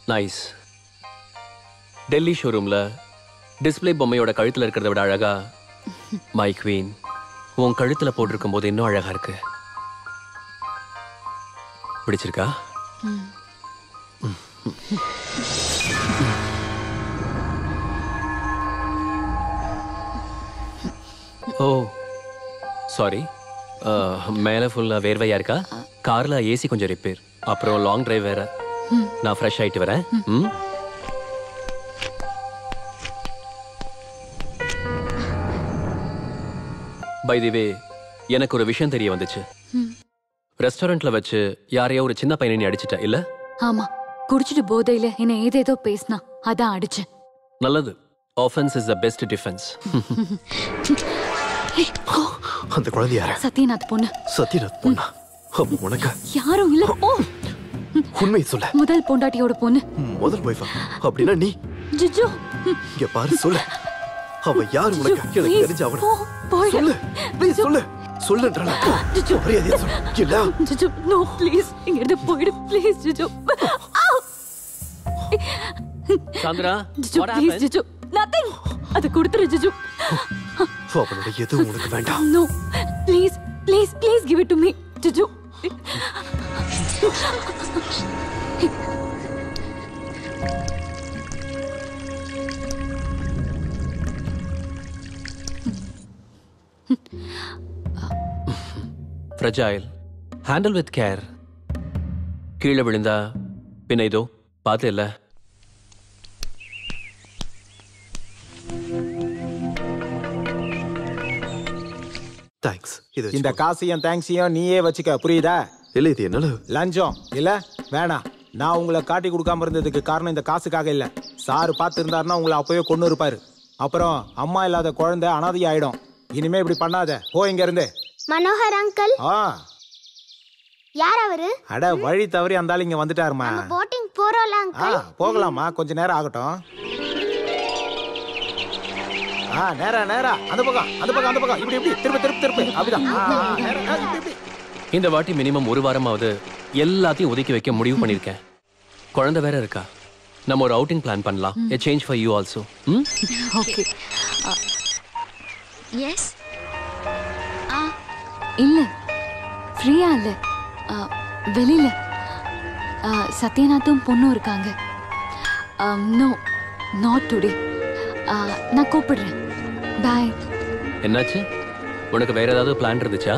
Nice. Delhi ஷோரூம்ல டிஸ்பிளே பொம்மையோட கழுத்துல இருக்கிறத விட அழகா மை குவீன் உன் கழுத்துல போட்டிருக்கும் போது இன்னும் அழகா இருக்கு. பிடிச்சிருக்கா? ஓ சாரி, மேலே ஃபுல்லாக வேர்வையா இருக்கா? காரில் ஏசி கொஞ்சம் ரிப்பேர், அப்புறம் லாங் டிரைவ் வேற. நான் ஃப்ரெஷ் ஆயிட்டு வரேன். பை தி வே, எனக்கு ஒரு விஷயம் தெரிய வந்துச்சு. ரெஸ்டாரண்ட்ல வச்சு யாரையோ ஒரு சின்ன பையனை நீ அடிச்சிட்ட இல்ல? ஆமா, குடிச்சிட்டு போதையில என்ன ஏதேதோ பேசினா, அதான் அடிச்சேன். நல்லது. Offence is the best defence. அந்த குழந்தை யாரு? சத்யநாத் பொண்ணு. சத்யநாத் பொண்ணா? அப்ப உனக்கு யாரும் இல்ல. ஓ, உண்மை சொல்ல. முதல் பொண்டாட்டியோட பொண்ணு. முதல் வைஃபா? அப்படின்னா நீ? ஜிஜு, இங்க பாரு, சொல்லு. அவ யார் உனக்கு? எனக்கு தெரிஞ்ச அவன சொல்லு. ப்ளீஸ் சொல்லு. சொல்லுன்றல. ஜிஜு, மரியாதையா சொல்லு. இல்ல ஜிஜு, நோ ப்ளீஸ், இங்க இருந்து போயிடு please Jiju. Sandra, Jiju please Jiju. Nothing. அது கொடுத்துரு ஜிஜு. அவளோட எதுவும் உனக்கு வேண்டாம். No please please please give it to me Jiju. Fragile, handle with care. கீழே விழுந்தா பின்ன இதோ பார்த்து இல்ல. தேங்க்ஸ். இந்த காசையும் தேங்க்ஸையும் நீயே வச்சுக்க, புரியுதா? இல்ல, இது என்னல லஞ்சம் இல்ல, வேணாம். நான் உங்களை காட்டி கொடுக்காம இருந்ததுக்கு காரணம் இந்த காசுக்காக இல்ல. சாரு பார்த்து இருந்தாருன்னா உங்களை அப்பவே கொண்டு இருப்பாரு. அப்புறம் அம்மா இல்லாத குழந்தை அனாதை ஆயிடும். இனிமே இப்படி பண்ணாத, போ இங்க இருந்து. மனோகர் அங்கிள். யார் அவரு? அட, வழி தவறி அந்த ஆளு இங்க வந்துட்டாருமா. Boating போறோம்ல uncle. போகலாமா, கொஞ்ச நேரம் ஆகட்டும். நேரா நேரா அந்த பக்கம் அந்த பக்கம் அந்த பக்கம், இப்படி இப்படி திருப்பி திருப்பி திருப்பி, அப்படிதான். இந்த வாட்டி மினிமம் ஒரு வாரமாவது எல்லாத்தையும் ஒதுக்கி வைக்க முடிவு பண்ணிருக்கேன். குழந்தை வேற இருக்கா. நம்ம ஒரு அவுட்டிங் பிளான் பண்ணலாம். A change for you also. Okay. Yes. இல்ல ஃப்ரீயா இல்ல, வெளியில சத்யநாத்தும் பொண்ணும் இருக்காங்க. No not today. நான் கூப்பிடுறேன். பாய். என்னாச்சு? உனக்கு வேற ஏதாவது பிளான் இருந்துச்சா?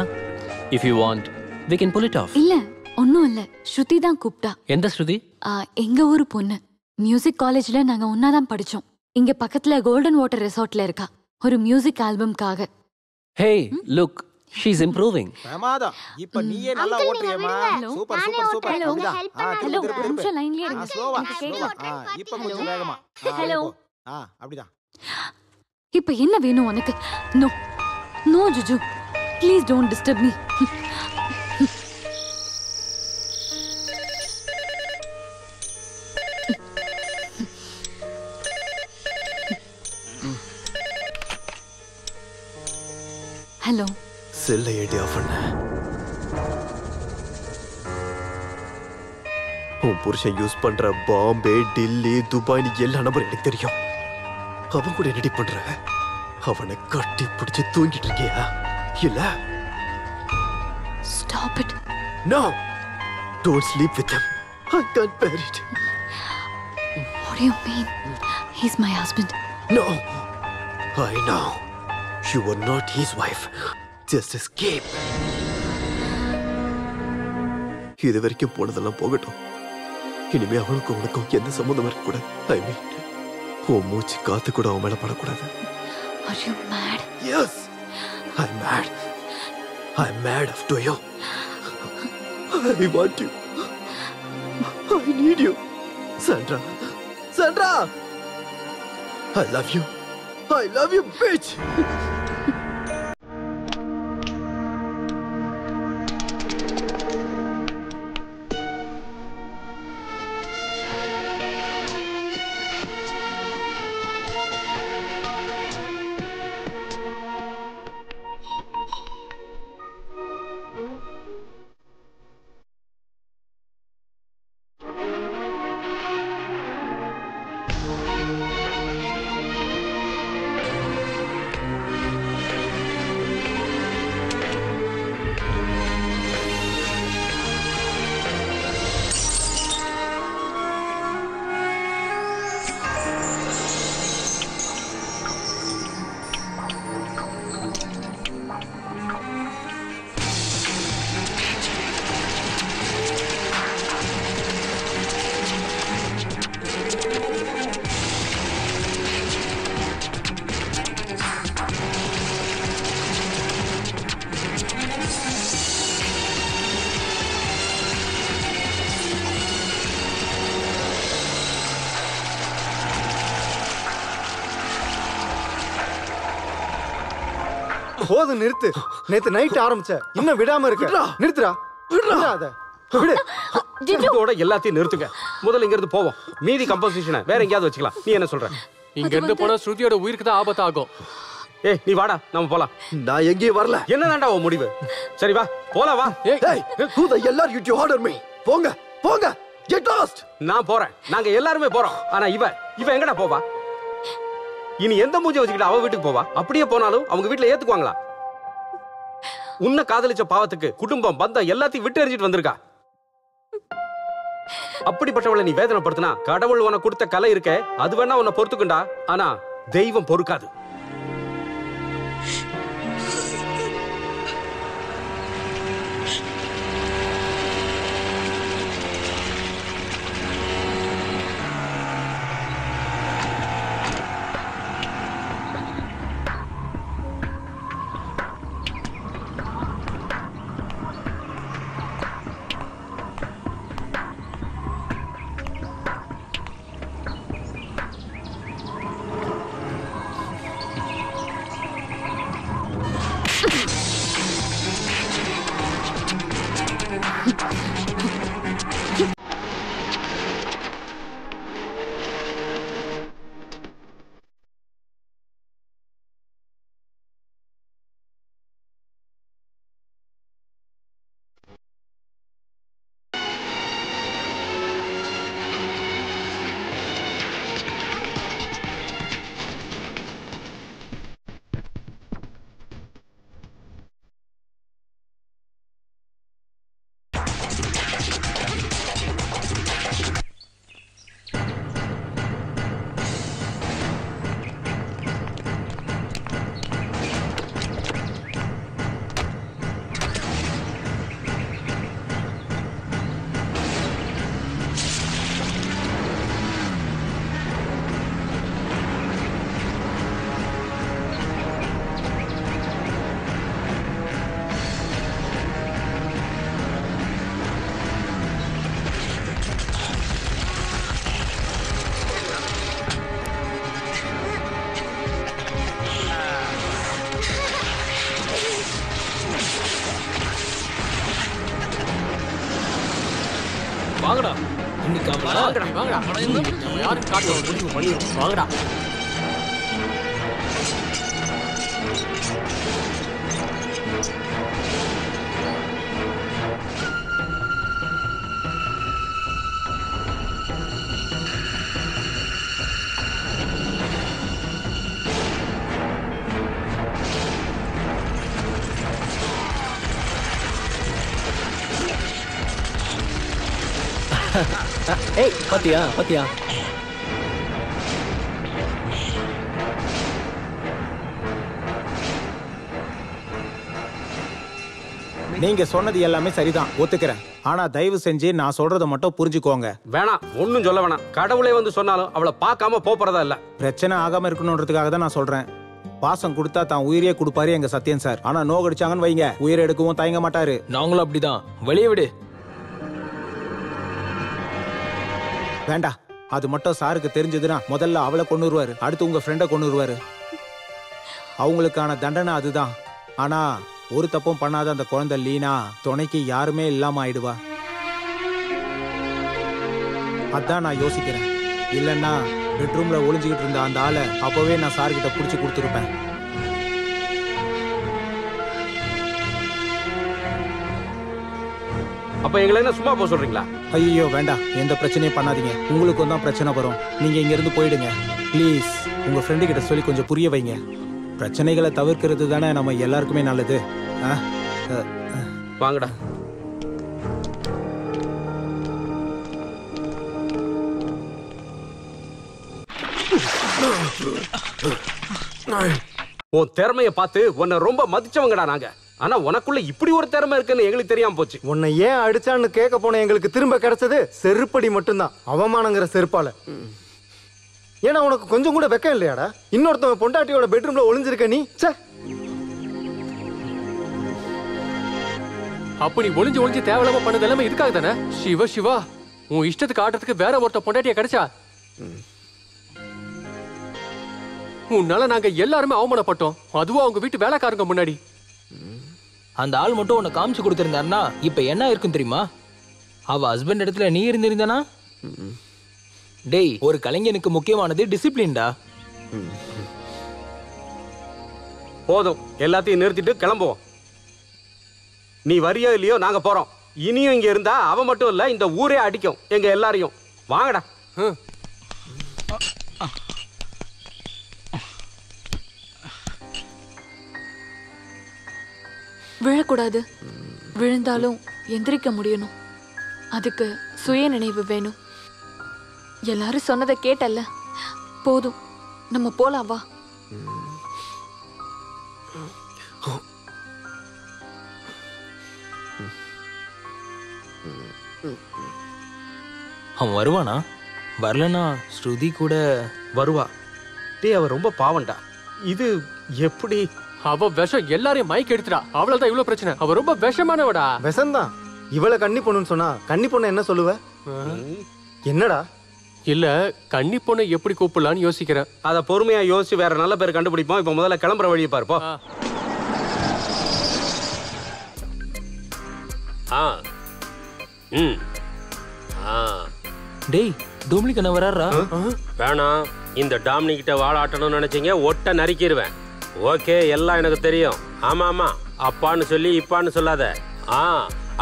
If you want, we can pull it off. இல்ல ஒன்னும் இல்ல, ஸ்ருதி தான் கூப்பிட்டா. எந்த ஸ்ருதி? எங்க ஊர் பொண்ணு. மியூசிக் காலேஜ்ல நாங்க ஒன்னாதான் படிச்சோம். இங்க பக்கத்துல கோல்டன் வாட்டர் ரெசார்ட்ல இருக்கா ஒரு மியூசிக் ஆல்பம்காக. Hey, look, she's improving. பிரமாதம். இப்ப நீயே நல்லா ஓட்றியேமா. Super super super. ஹலோ, கொஞ்சம் லைன்லயே இருங்க. ஸ்லோவா. இப்ப கொஞ்சம் வேகமா. ஹலோ. அப்படிதான். இப்ப என்ன வேணும் உனக்கு? No no Juju, please don't disturb me. Hello. செல்லை ஏடி ஆஃப் பண்ண. உன் புருஷன் யூஸ் பண்ற பாம்பே, டில்லி, துபாய் எல்லா நம்பரும் எனக்கு தெரியும். அவன் கூட என்னடி பண்ற? அவனை கட்டி பிடிச்சு தூங்கிட்டு இருக்கியா? இல்ல? Stop it. No. Don't sleep with him. I can't bear it. What do you mean? He's my husband. No. I know. You were not his wife. Just escape. இது வரைக்கும் போனதெல்லாம் போகட்டும். இனிமே அவனுக்கும் உனக்கும் எந்த சம்மந்தம் இருக்கக்கூடாது. ஐ மீன், உன் மூச்சு காத்து கூட அவன் மேல படக்கூடாது. Are you mad? Yes. I'm mad. I'm mad after you. I want you. I need you. Sandra. Sandra. I love you. I love you, bitch. போது நிறுத்து. நேத்து நைட் ஆரம்பிச்ச இன்னும் விடாம இருக்க. நிறுத்துடா. விடாத. விடு. இதோட எல்லாத்தையும் நிறுத்துங்க. முதல்ல இங்க இருந்து போவோம். மீதி கம்போசிஷனை வேற எங்கயாவது வச்சுக்கலாம். நீ என்ன சொல்ற? இங்க இருந்து போனா ஸ்ருதியோட உயிருக்கு தான் ஆபத்து ஆகும். ஏய் நீ வாடா, நாம போலாம். நான் எங்கேயும் வரல. என்னதான்டா உன் முடிவு? சரி வா போலாம் வா. ஏய் who the hell are you to order me? போங்க போங்க. Get lost. நான் போறேன். நாங்க எல்லாரும் போறோம். ஆனா இவ எங்கடா போவா? இனி எந்த மூஞ்சி வச்சுக்கிட்டு அவ வீட்டுக்கு போவா? அப்படியே போனாலும் அவங்க வீட்டுல ஏத்துக்குவாங்களா? உன்னை காதலிச்ச பாவத்துக்கு குடும்பம் பந்தம் எல்லாத்தையும் விட்டு எறிஞ்சிட்டு வந்திருக்கா. அப்படிப்பட்டவளை நீ வேதனைப்படுத்தினா கடவுள் உனக்கு கொடுத்த கலை இருக்க அது வேணா உன்னை பொறுத்துக்குண்டா. ஆனா தெய்வம் பொறுக்காது. வாங்கடா இன்னைக்கு வாங்கடா நம்ம யாரும் காட்டுவோம் முடிவு பண்ணிடுவோம் வாங்கடா. ஏய் பாத்தியா பாத்தியா நீங்க சொன்னது எல்லாமே சரிதான், ஒத்துக்கிறேன். ஆனா தயவு செஞ்சு நான் சொல்றத மட்டும் புரிஞ்சுக்கோங்க. வேணாம், ஒன்னும் சொல்ல வேணாம். கடவுளே வந்து சொன்னாலும் அவளை பார்க்காம போறதா இல்ல. பிரச்சனை ஆகாம இருக்கணும்ன்றதுக்காக தான் நான் சொல்றேன். பாசம் கொடுத்தா தான் உயிரே கொடுப்பாரு எங்க சத்யன் சார். ஆனா நோ கடிச்சாங்கன்னு வைங்க, உயிரை எடுக்கவும் தயங்க மாட்டாரு. நாங்களும் அப்படிதான். வெளியே விடு. வேண்டாம், அது மட்டும் சாருக்கு தெரிஞ்சதுன்னா முதல்ல அவளை கொன்னுருவாரு, அடுத்து உங்க ஃப்ரெண்டை கொன்னுருவாரு. அவங்களுக்கான தண்டனை அதுதான். ஆனா ஒரு தப்பும் பண்ணாத அந்த குழந்தை லீனா துணைக்கு யாருமே இல்லாம ஆயிடுவா. அதான் நான் யோசிக்கிறேன். இல்லன்னா பெட்ரூம்ல ஒளிஞ்சுக்கிட்டு இருந்த அந்த ஆளை அப்பவே நான் சார்கிட்ட புடிச்சு கொடுத்துருப்பேன். அப்ப எங்களை என்ன சும்மா போக சொல்றீங்களா? ஐயோ வேண்டாம், எந்த பிரச்சனையும் பண்ணாதீங்க. உங்களுக்கும் தான் பிரச்சனை வரும். நீங்க இங்க இருந்து போயிடுங்க ப்ளீஸ். உங்க ஃப்ரெண்டு கிட்ட சொல்லி கொஞ்சம் புரிய வைங்க. பிரச்சனைகளை தவிர்க்கிறது தானே நம்ம எல்லாருக்குமே நல்லது. வாங்கடா. உன் திறமைய பார்த்து உன்னை ரொம்ப மதிச்சவங்கடா நாங்க. ஆனா உனக்குள்ள இப்படி ஒரு திறமை இருக்குன்னு எங்களுக்கு தெரியாம போச்சு. உன்னை ஏன் அடிச்சான்னு கேட்க போன எங்களுக்கு திரும்ப கிடைச்சது செருப்படி மட்டும்தான். அவமானங்கிற செருப்பால. ஏன்னா உனக்கு கொஞ்சம் கூட வெக்கம் இல்லையாடா? இன்னொருத்தவங்க பொண்டாட்டியோட பெட்ரூம்ல ஒளிஞ்சிருக்க நீ. அப்படி ஒளிஞ்சு ஒளிஞ்சு தேவையில்லாம பண்ணது எல்லாமே இதுக்காக தானே? சிவா சிவா, உன் இஷ்டத்துக்கு ஆடுறதுக்கு வேற ஒருத்த பொண்டாட்டியா கிடைச்சா? உன்னால நாங்க எல்லாருமே அவமானப்பட்டோம், அதுவும் அவங்க வீட்டு வேலைக்காரங்க முன்னாடி. அந்த ஆள் மட்டும் உன்னை காமிச்சு கொடுத்திருந்தாருன்னா இப்ப என்ன இருக்கும் தெரியுமா? அவ ஹஸ்பண்ட் இடத்துல நீ இருந்திருந்தானா? டேய், ஒரு கலைஞனுக்கு முக்கியமானது டிசிப்ளின்டா. போதும், எல்லாத்தையும் நிறுத்திட்டு கிளம்புவோம். நீ வரியோ இல்லையோ நாங்க போறோம். இனியும் இங்க இருந்தா அவ மட்டும் இல்ல, இந்த ஊரே அடிக்கும் எங்க எல்லாரையும். வாங்கடா. விழக்கூடாது. விழுந்தாலும் எந்திரிக்க முடியணும். அதுக்கு சுய நினைவு வேணும். எல்லாரும் சொன்னதை கேட்டல்ல, போதும், நம்ம போலாம் வா. அவன் வருவானா? வரலனா ஸ்ருதி கூட வருவா. டேய், அவ ரொம்ப பாவண்டா. இது எப்படி? அவ விஷம் எல்லாரையும் மயக்க எடுத்துடா. அவ்வளவுதான் இவ்வளவு பிரச்சனை. அவ ரொம்ப விஷமானவடா. விஷம்தான். இவளை கன்னி பொண்ணுன்னு சொன்னா கன்னி பொண்ணு என்ன சொல்லுவ? என்னடா? இல்ல, கன்னி பொண்ணை எப்படி கூப்பிடலான்னு யோசிக்கிறேன். அத பொறுமையா யோசிச்சு வேற நல்ல பேர் கண்டுபிடிப்போம். இப்ப முதல்ல கிளம்புற வழியை பாருப்போ. டேய், டோமினிக் என்ன வராரா? வேணாம், இந்த டாமினிக் கிட்ட வாழாட்டணும்னு நினைச்சீங்க, ஒட்ட நறுக்கிடுவேன். ஓகே, எல்லாம் எனக்கு தெரியும். ஆமா ஆமா, அப்பான்னு சொல்லி இப்பான்னு சொல்லாத.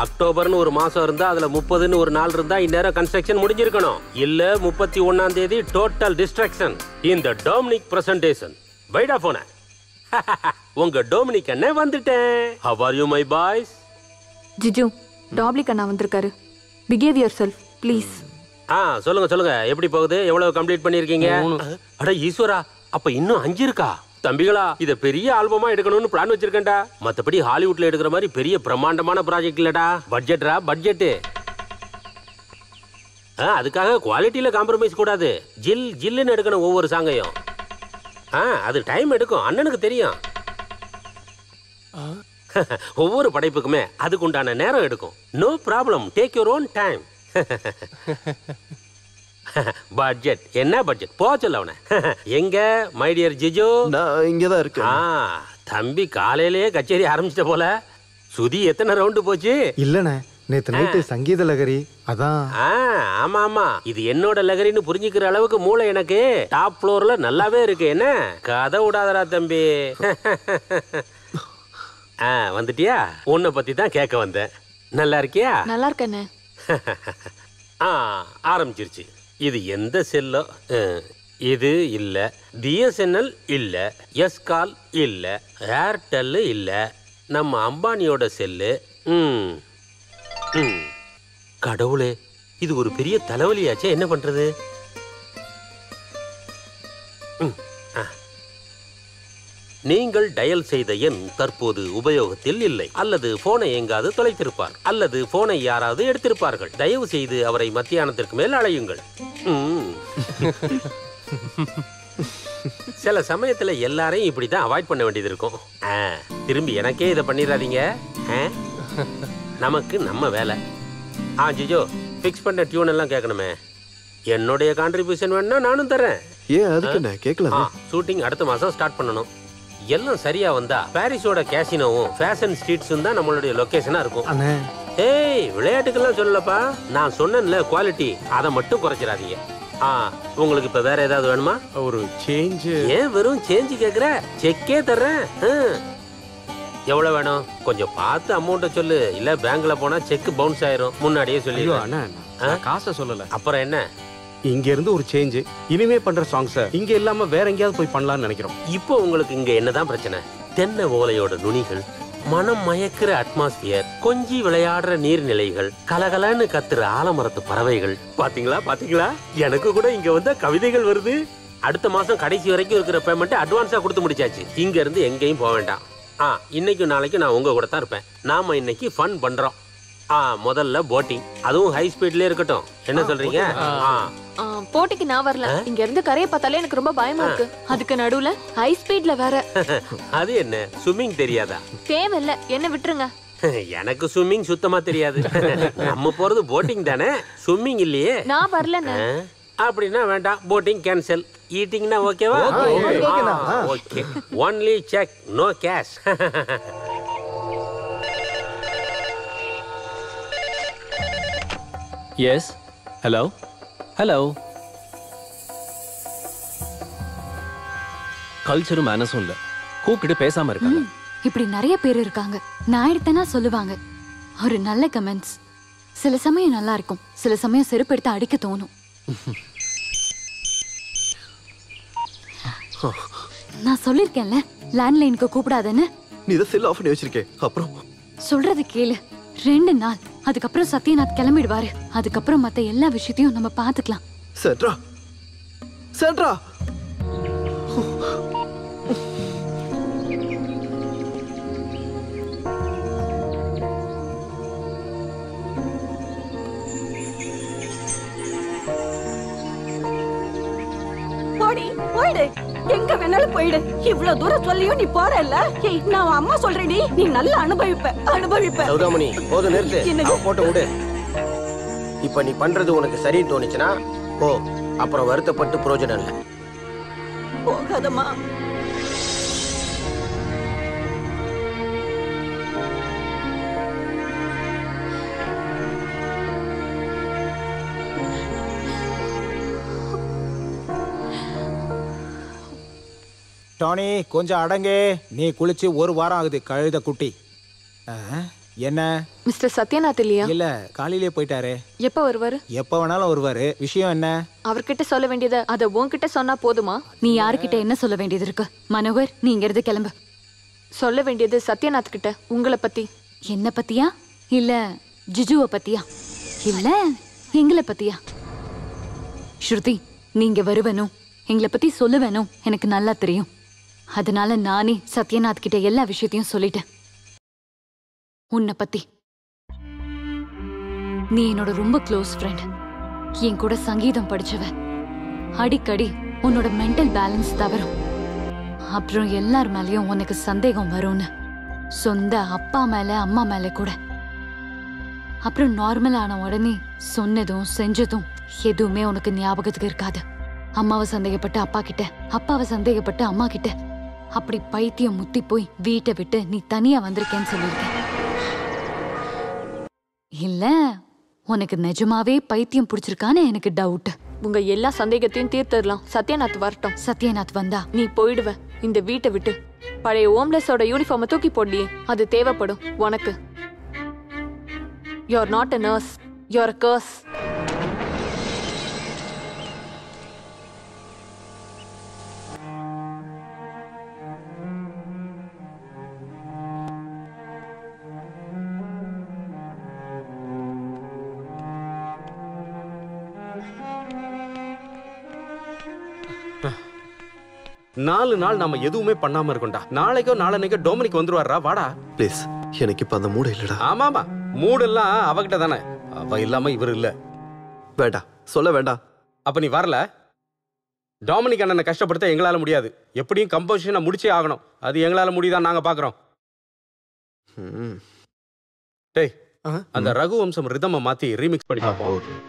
அக்டோபர்னு ஒரு மாசம் இருந்தா அதுல 30ன்னு ஒரு நாள் இருந்தா இந்நேரம் கன்ஸ்ட்ரக்ஷன் முடிஞ்சிருக்கணும். இல்ல 31ஆம் தேதி டோட்டல் டிஸ்ட்ரக்ஷன். இந்த டோமினிக் பிரசன்டேஷன். வைடா போன. உங்க டோமினிக் அண்ணே வந்துட்டேன். How are you my boys? Jiju, டாப்லிக் அண்ணா வந்திருக்காரு. Behave yourself please. சொல்லுங்க சொல்லுங்க, எப்படி போகுது? எவ்வளவு கம்ப்ளீட் பண்ணிருக்கீங்க? அட ஈஸ்வரா, அப்ப இன்னும் 5 இருக்கா? தம்பிகளா, இத பெரிய ஆல்பமா எடுக்கணும்னு பிளான் வச்சிருக்கேன்டா. மத்தபடி ஹாலிவுட்ல எடுக்கிற மாதிரி பெரிய பிரம்மாண்டமான ப்ராஜெக்ட் இல்லடா. பட்ஜெட்ரா பட்ஜெட். அதுக்காக குவாலிட்டியில காம்ப்ரமைஸ் கூடாது. ஜில் ஜில்லுன்னு எடுக்கணும் ஒவ்வொரு சாங்கையும். அது டைம் எடுக்கும், அண்ணனுக்கு தெரியும். ஒவ்வொரு படைப்புக்குமே அதுக்கு உண்டான நேரம் எடுக்கும். No problem, take your own time. Budget என்ன பட்ஜெட்? போச்சல அவன. எங்க மை டியர் ஜிஜு? நான் இங்க தான் இருக்கேன். தம்பி காலையிலேயே கச்சேரி ஆரம்பிச்சிட்ட போல. சுதி எத்தனை ரவுண்டு போச்சு? இல்லண்ணே, நேத்து நைட்டு சங்கீத லகரி அதான். ஆமா ஆமா, இது என்னோட லகரின்னு புரிஞ்சுக்கிற அளவுக்கு மூளை எனக்கு டாப் ஃப்ளோர்ல நல்லாவே இருக்கு. என்ன கதை விடாதடா தம்பி. வந்துட்டியா? உன்னை பத்தி தான் கேட்க வந்தேன். நல்லா இருக்கியா? நல்லா இருக்கேன்னு. ஆரம்பிச்சிருச்சு. இது எந்த செல்லோ? இது இல்ல, பிஎஸ்என்எல் இல்ல, எஸ்கால் இல்ல, ஏர்டெல் இல்ல, நம்ம அம்பானியோட செல்லு. கடவுளே, இது ஒரு பெரிய தலைவலியாச்சே. என்ன பண்றது? நீங்கள் டயல் செய்த எண் தற்போது உபயோகத்தில் இல்லை, அல்லது போனை எங்காவது தொலைத்திருப்பார், அல்லது போனை யாராவது எடுத்திருப்பார்கள். தயவு செய்து அவரை மத்தியானத்திற்கு மேல் அழையுங்கள். சில சமயத்துல எல்லாரையும் இப்படிதான் அவாய்ட் பண்ண வேண்டியது இருக்கும். திரும்பி எனக்கே இதை பண்ணிடாதீங்க. நமக்கு நம்ம வேலை. ஜிஜோ, ஃபிக்ஸ் பண்ண டியூன் எல்லாம் கேட்கணுமே. என்னுடைய கான்ட்ரிபியூஷன் வேணும்னா நானும் தரேன். ஏன் அதுக்கு என்ன கேட்கலாம்? ஷூட்டிங் அடுத்த மாசம் ஸ்டார்ட் பண்ணணும். எல்லாம் சரியா வந்தா பாரிஸோட கேசினோவும் ஃபேஷன் ஸ்ட்ரீட்ஸும் தான் நம்மளுடைய லொகேஷனா இருக்கும். ஏய், விளையாட்டுக்கெல்லாம் சொல்லலப்பா, நான் சொன்னேன்ல குவாலிட்டி, அதை மட்டும் குறைச்சிடாதீங்க. உங்களுக்கு இப்ப வேற ஏதாவது வேணுமா? ஒரு சேஞ்ச். ஏன் வெறும் சேஞ்ச் கேக்குற? செக்கே தர்றேன். எவ்வளவு வேணும்? கொஞ்சம் பார்த்து அமௌண்ட்டை சொல்லு, இல்ல பேங்க்ல போனா செக் பவுன்ஸ் ஆயிரும். முன்னாடியே சொல்லி. காசை சொல்லல. அப்புறம் என்ன? இங்க இருந்து ஒரு சேஞ்ச். இனிமே பண்ற சாங்ஸ் இங்க இல்லாம வேற எங்கேயாவது போய் பண்ணலாம்னு நினைக்கிறோம். இப்போ உங்களுக்கு இங்க என்னதான் பிரச்சனை? தென்னை ஓலையோட நுனிகள், மனம் மயக்கிற அட்மாஸ்பியர், கொஞ்சி விளையாடுற நீர்நிலைகள், கலகலன்னு கத்துற ஆலமரத்து பறவைகள். பாத்தீங்களா பாத்தீங்களா, எனக்கு கூட இங்க வந்த கவிதைகள் வருது. அடுத்த மாசம் கடைசி வரைக்கும் இருக்கிற பேமெண்ட் அட்வான்ஸா கொடுத்து முடிச்சாச்சு. இங்க இருந்து எங்கேயும் போக வேண்டாம். இன்னைக்கும் நாளைக்கும் நான் உங்க கூட தான் இருப்பேன். நாம இன்னைக்கு ஃபன் பண்றோம். முதல்ல போட்டிங், அதுவும் ஹை ஸ்பீட்ல இருக்கட்டும். என்ன சொல்றீங்க? போட்டிக்கு நான் வரல. இங்க இருந்து கரையை பார்த்தாலே எனக்கு ரொம்ப பயமா இருக்கு. அதுக்கு நடுவுல ஹை ஸ்பீட்ல வேற. அது என்ன, ஸ்விம்மிங் தெரியாதா? தேவையில்ல, என்ன விட்டுருங்க. எனக்கு ஸ்விம்மிங் சுத்தமா தெரியாது. நம்ம போறது போட்டிங் தானே, ஸ்விம்மிங் இல்லையே. நான் வரலன்னு. அப்படின்னா வேண்டாம், போட்டிங் கேன்சல். ஈட்டிங்னா ஓகேவா? Okay. Only cheque, no cash. Yes, hello hello. கல்ச்சரும் மேனஸும் இல்ல, கூப்பிட்டு பேசாம இருக்காங்க. இப்படி நிறைய பேர் இருக்காங்க. நான் எடுத்தேன்னா சொல்லுவாங்க. ஒரு நல்ல கமெண்ட்ஸ் சில சமயம் நல்லா இருக்கும், சில சமயம் செருப்பு எடுத்து அடிக்க தோணும். நான் சொல்லிருக்கேன்ல லேண்ட்லைனுக்கு கூப்பிடாதேன்னு. நீ இதை செல் ஆஃப் பண்ணி வச்சிருக்கே. அப்புறம் சொல்றது கேளு. 2 நாள், அதுக்கப்புறம் சத்யநாத் கிளம்பிடுவாரு. அதுக்கப்புறம் மத்த எல்லா விஷயத்தையும் நம்ம பாத்துக்கலாம். சென்ட்ரா சென்ட்ரா. போயிடு, எங்க வேணாலும் போயிடு. இவ்வளவு தூரம் சொல்லியும் நீ போறல்ல. நான் அம்மா சொல்றேன், நீ நல்லா அனுபவிப்ப. சௌதாமணி, போதும் நிறுத்து. போட்டு விடு. இப்ப நீ பண்றது உனக்கு சரின்னு தோணுச்சுன்னா போ, அப்புறம் வருத்தப்பட்டு பிரயோஜனம் இல்லை. போகாதம்மா. டானி, கொஞ்சம் அடங்கே. நீ குளிச்சு 1 வாரம் ஆகுது, கழுத குட்டி. என்ன மிஸ்டர் சத்யநாத் இல்லையா? இல்ல, காலையிலே போயிட்டாரு. எப்ப வருவாரு? எப்ப வேணாலும் வருவாரு. விஷயம் என்ன? அவர்கிட்ட சொல்ல வேண்டியதை அத உன்கிட்ட சொன்னா போதுமா? நீ யாருக்கிட்ட என்ன சொல்ல வேண்டியது இருக்கு? மனோகர், நீ இங்க இருந்து கிளம்பு. சொல்ல வேண்டியது சத்யநாத் கிட்ட. உங்களை பத்தி. என்ன பத்தியா? இல்ல ஜிஜுவ பத்தியா? இல்ல எங்களை பத்தியா? ஸ்ருதி, நீங்க வருவனும் எங்களை பத்தி சொல்லுவேனும் எனக்கு நல்லா தெரியும். அதனால நானே சத்யநாத் கிட்ட எல்லா விஷயத்தையும் சொல்லிட்டேன். உன்னை பத்தி. நீ என்னோட ரொம்ப க்ளோஸ் ஃப்ரெண்ட். என் கூட சங்கீதம் படிச்சவ. அடிக்கடி உன்னோட மென்டல் பேலன்ஸ் தவறும். அப்புறம் எல்லார் மேலயும் உனக்கு சந்தேகம் வரும்னு. சொந்த அப்பா மேல, அம்மா மேல கூட. அப்புறம் நார்மல் ஆன உடனே சொன்னதும் செஞ்சதும் எதுவுமே உனக்கு ஞாபகத்துக்கு இருக்காது. அம்மாவை சந்தேகப்பட்டு அப்பா கிட்ட, அப்பாவை சந்தேகப்பட்டு அம்மா கிட்ட. அப்படி பைத்தியம் முத்தி போய் வீட்டை விட்டு நீ தனியா வந்திருக்கேன்னு சொல்லியிருக்கேன். இல்ல உனக்கு நிஜமாவே பைத்தியம் பிடிச்சிருக்கான்னு எனக்கு டவுட். உங்க எல்லா சந்தேகத்தையும் தீர்த்தரலாம். சத்யநாத் வரட்டும். சத்யநாத் வந்தா நீ போயிடுவ இந்த வீட்டை விட்டு. பழைய ஹோம்லெஸோட யூனிஃபார்மை தூக்கி போடலையே, அது தேவைப்படும் உனக்கு. You are not a nurse, you are a curse. நாலு நாள் நம்ம எதுவுமே பண்ணாம இருக்கோம்டா. நாளைக்கோ நாளன்னைக்கோ டொமினிக் வந்துருவாரா. வாடா ப்ளீஸ். எனக்கு இப்ப அந்த மூடு இல்லடா. ஆமாமா, மூடெல்லாம் அவகிட்ட தானே. அவ இல்லாம இவர் இல்ல. வேண்டாம், சொல்ல வேண்டாம். அப்ப நீ வரல. டொமினிக் அண்ணனை கஷ்டப்படுத்த எங்களால முடியாது. எப்படியும் கம்போசிஷனை முடிச்சே ஆகணும். அது எங்களால முடியுதான் நாங்க பாக்குறோம். டேய், அந்த ரகுவம்சம் ரிதமை மாத்தி ரீமிக்ஸ் பண்ணி பார்ப்போம்.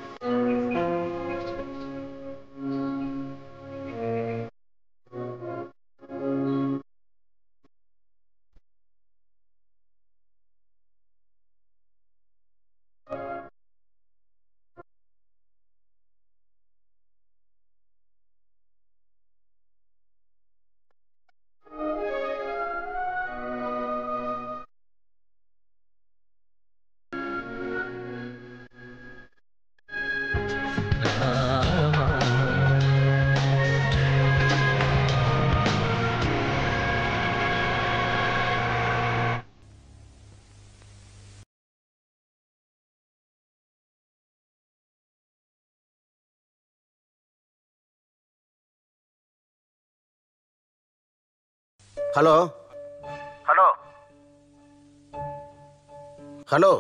ஹலோ ஹலோ ஹலோ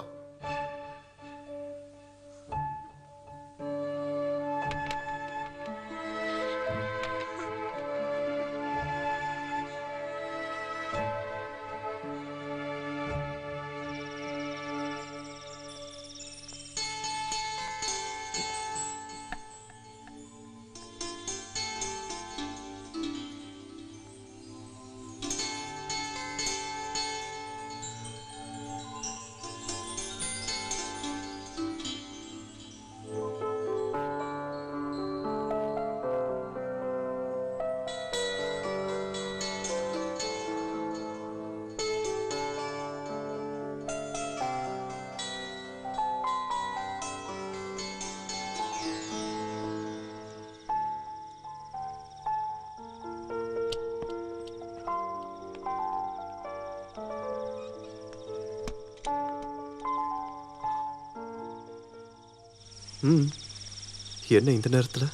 என்ன இந்த நேரத்துல?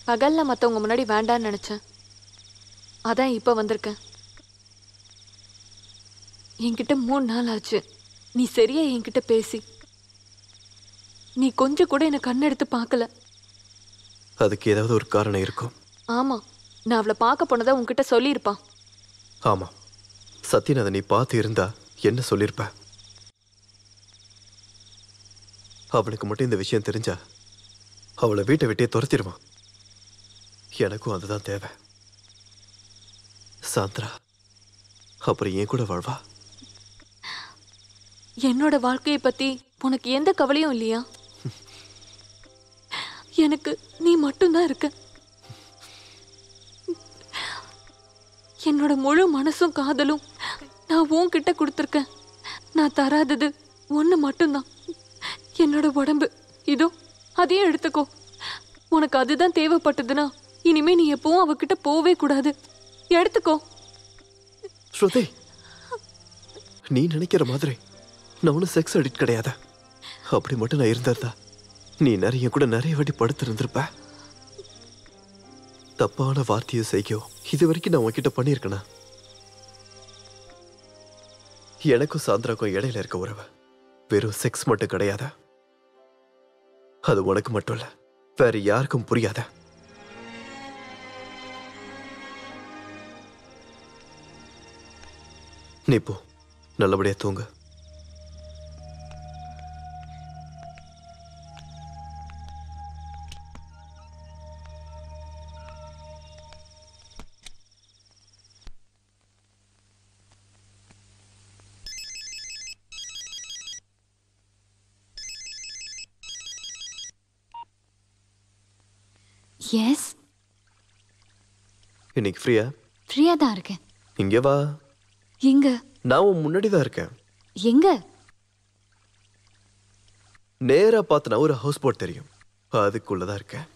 பகல்ல மத்தவங்க முன்னாடி வேண்டான்னு நினைச்சேன். அதான் இப்ப வந்திருக்கேன். என்கிட்ட 3 நாள் ஆச்சு நீ சரியா என்கிட்ட பேசி. நீ கொஞ்சம் கூட என்ன கண்ணெடுத்து பார்க்கல. அதுக்கு ஏதாவது ஒரு காரணம் இருக்கும். ஆமா, நான் அவளை பார்க்க போனதை உன்கிட்ட சொல்லியிருப்பான். ஆமா, சத்யநாத நீ பார்த்து இருந்தா என்ன சொல்லிருப்ப? அவனுக்கு மட்டும் இந்த விஷயம் தெரிஞ்சா அவளை வீட்டை விட்டே துரத்திடுவான். எனக்கும் அதுதான் தேவை. சாந்திரா அப்புறம் என் கூட வாழ்வா. என்னோட வாழ்க்கையை பத்தி உனக்கு எந்த கவலையும் இல்லையா? எனக்கு நீ மட்டும்தான் இருக்க. என்னோட முழு மனசும் காதலும் நான் உன்கிட்ட கொடுத்துருக்கேன். நான் தராதது ஒண்ணு மட்டும்தான், என்னோட உடம்பு. இதோ அதையும் எடுத்துக்கோ. உனக்கு அதுதான் தேவைப்பட்டதுன்னா இனிமே நீ எப்பவும் அவகிட்ட போவே கூடாது. எடுத்துக்கோ. ஸ்ருதி, நீ நினைக்கிற மாதிரி நான் ஒன்னும் செக்ஸ் அடிக்ட் கிடையாது. அப்படி மட்டும் நான் இருந்திருந்தா நீ நிறைய கூட நிறைய வாட்டி படுத்து இருந்திருப்ப. தப்பான வார்த்தையோ செய்யோ இது வரைக்கும் நான் உன்கிட்ட பண்ணியிருக்கேனா? எனக்கும் சாந்திராக்கும் இடையில இருக்க உறவு வெறும் செக்ஸ் மட்டும் கிடையாது. அது உனக்கு மட்டும் இல்ல, வேற யாருக்கும் புரியாத. நீ போ, நல்லபடியா தூங்கு. எஸ். இன்னைக்கு ஃப்ரீயா? ஃப்ரீயா தான் இருக்கேன். இங்கே வா. எங்க? நான் உன் முன்னாடி தான் இருக்கேன். எங்க? நேரா பார்த்தனா ஒரு ஹவுஸ் போட் தெரியும், அதுக்குள்ளதான் இருக்கேன்.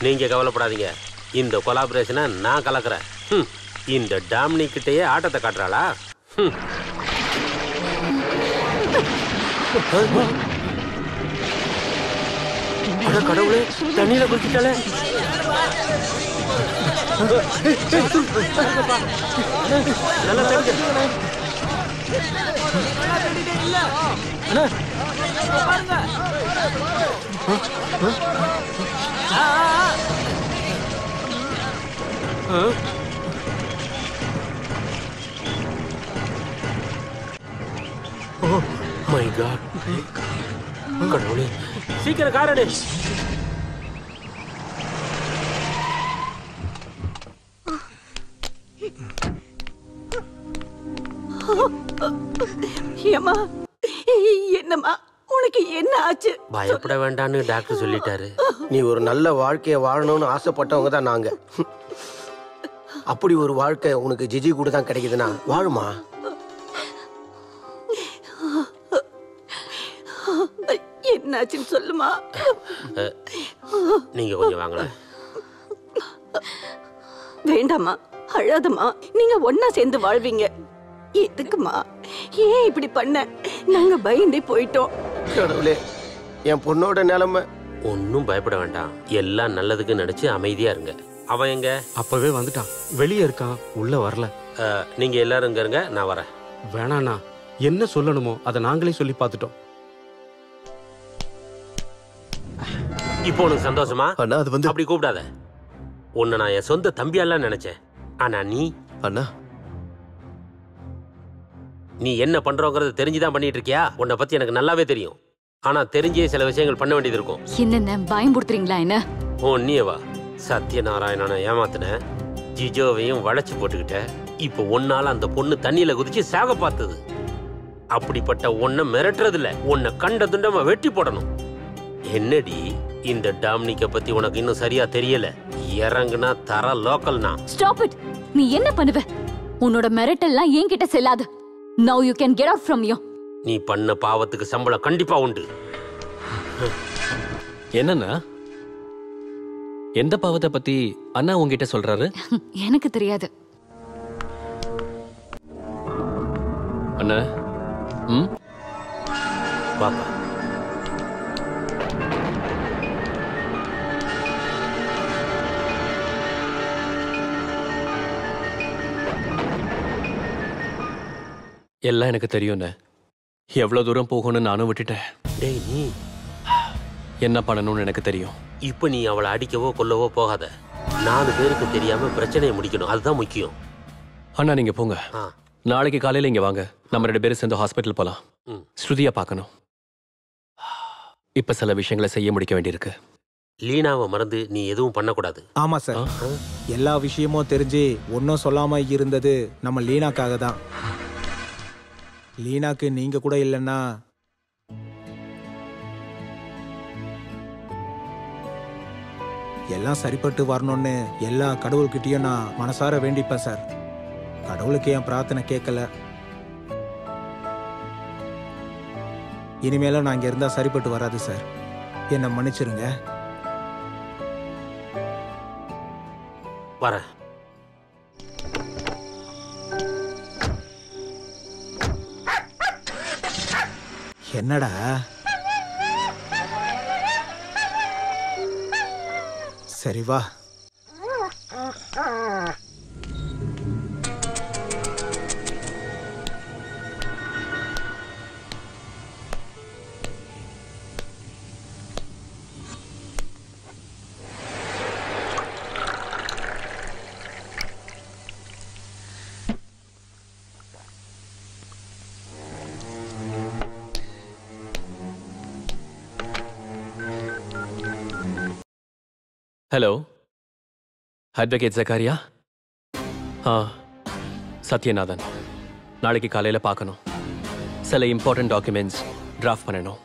நீங்க கவலைப்படாதீங்க, இந்த கொலாபரேஷனை நான் கலக்குறேன். இந்த டாமினி கிட்டேயே ஆட்டத்தை காட்டுறாளா? கடவுளே, தண்ணியில குளிச்சிட்டாலே. நல்லா ஓ மை காட், கடவுளே, சீக்கிரம் காரடி. ஏம்மா, என்னம்மா உனக்கு என்ன ஆச்சு? பயப்பட வேண்டாம்னு டாக்டர் சொல்லிட்டாரு. நீ ஒரு நல்ல வாழ்க்கைய வாழணும்னு ஆசைப்பட்டவங்க தான் நாங்க. அப்படி ஒரு வாழ்க்கை உனக்கு ஜிஜி கூட தான் கிடைக்குதுன்னா வாழுமா? என்னாச்சுன்னு சொல்லுமா. நீங்க கொஞ்சம் வாங்கல. வேண்டாமா, அழாதம்மா, நீங்க ஒன்னா சேர்ந்து வாழ்வீங்க. எதுக்குமா, ஏன் இப்படி பண்ண? நாங்க பயந்தே போயிட்டோம். கடவுளே, என் பொண்ணோட நிலைமை. ஒன்னும் பயப்பட வேண்டாம், எல்லாம் நல்லதுக்கு நினைச்சு அமைதியா இருங்க. அவன் எங்க? அப்பவே வந்துட்டான், வெளியே இருக்கான், உள்ள வரல. நீங்க எல்லாரும் இங்க இருங்க, நான் வரேன். வேணாண்ணா, என்ன சொல்லணுமோ அதை நாங்களே சொல்லி பார்த்துட்டோம். இப்போ உனக்கு சந்தோஷமா? அண்ணா, அது வந்து அப்படி கூப்பிடாத. உன்னை நான் என் சொந்த தம்பியெல்லாம் நினைச்சேன். ஆனா நீ அண்ணா, நீ என்ன பண்றோங்கிறத தெரிஞ்சுதான் பண்ணிட்டு இருக்கியா? உன்னை பத்தி எனக்கு நல்லாவே தெரியும். ஆனா தெரிஞ்சே சில விஷயங்கள் பண்ண வேண்டியது இருக்கும். என்னென்ன பயம்படுத்துறீங்களா என்ன? ஓ நீயவா? சத்யநாராயணனை ஏமாத்தின, ஜிஜோவையும் வளைச்சு போட்டுக்கிட்ட. இப்போ ஒன்னால அந்த பொண்ணு தண்ணியில குதிச்சு சாக பார்த்தது. அப்படிப்பட்ட உன்னை மிரட்டுறது இல்ல, உன்னை கண்ட துண்டமா வெட்டி போடணும். என்னடி, இந்த டாமினிக்க பத்தி உனக்கு இன்னும் சரியா தெரியல. இறங்குனா தர லோக்கல்னா. Stop it. நீ என்ன பண்ணுவ? உன்னோட மிரட்டல்லாம் என்கிட்ட செல்லாது. Now you can get out from here. நீ பண்ண பாவத்துக்கு சம்பளம் கண்டிப்பா உண்டு. என்னன்னா, எந்த பாவத்தை பத்தி அண்ணா உங்ககிட்ட சொல்றாரு? எனக்கு தெரியாது. அண்ணா, பாப்பா. எல்லாம் எனக்கு தெரியும்ண்ணே. எவ்வளவு தூரம் போகணும்னு நானும் விட்டுட்டேன். டேய் நீ என்ன பண்ணணும்னு எனக்கு தெரியும். இப்ப நீ அவளை அடிக்கவோ கொல்லவோ போகாத. 4 பேருக்கு தெரியாம பிரச்சனையை முடிக்கணும், அதுதான் முக்கியம். அண்ணா நீங்க போங்க. நாளைக்கு காலையில இங்க வாங்க, நம்ம 2 பேரும் சேர்ந்து ஹாஸ்பிட்டல் போலாம். ஸ்ருதியா பார்க்கணும். இப்ப சில விஷயங்களை செய்ய முடிக்க வேண்டியிருக்கு. லீனாவை மறந்து நீ எதுவும் பண்ணக்கூடாது. ஆமா சார், எல்லா விஷயமும் தெரிஞ்சு ஒன்னும் சொல்லாம இருந்தது நம்ம லீனாக்காக தான். லீனாக்கு நீங்க கூட இல்லைன்னா எல்லாம் சரிப்பட்டு வரணும்னு எல்லா கடவுள்கிட்டயும் நான் மனசார வேண்டிப்பேன் சார். கடவுளுக்கு என் பிரார்த்தனை கேட்கல. இனிமேலும் நான் இங்க இருந்தா சரிப்பட்டு வராது சார். என்னை மன்னிச்சிருங்க. வரேன். என்னடா சரி வா. Hello, advocate Zacharia? சத்யநாதன். நாளைக்கு காலையில் பார்க்கணும். சில இம்பார்ட்டன்ட் டாக்குமெண்ட்ஸ் டிராஃப்ட் பண்ணணும்.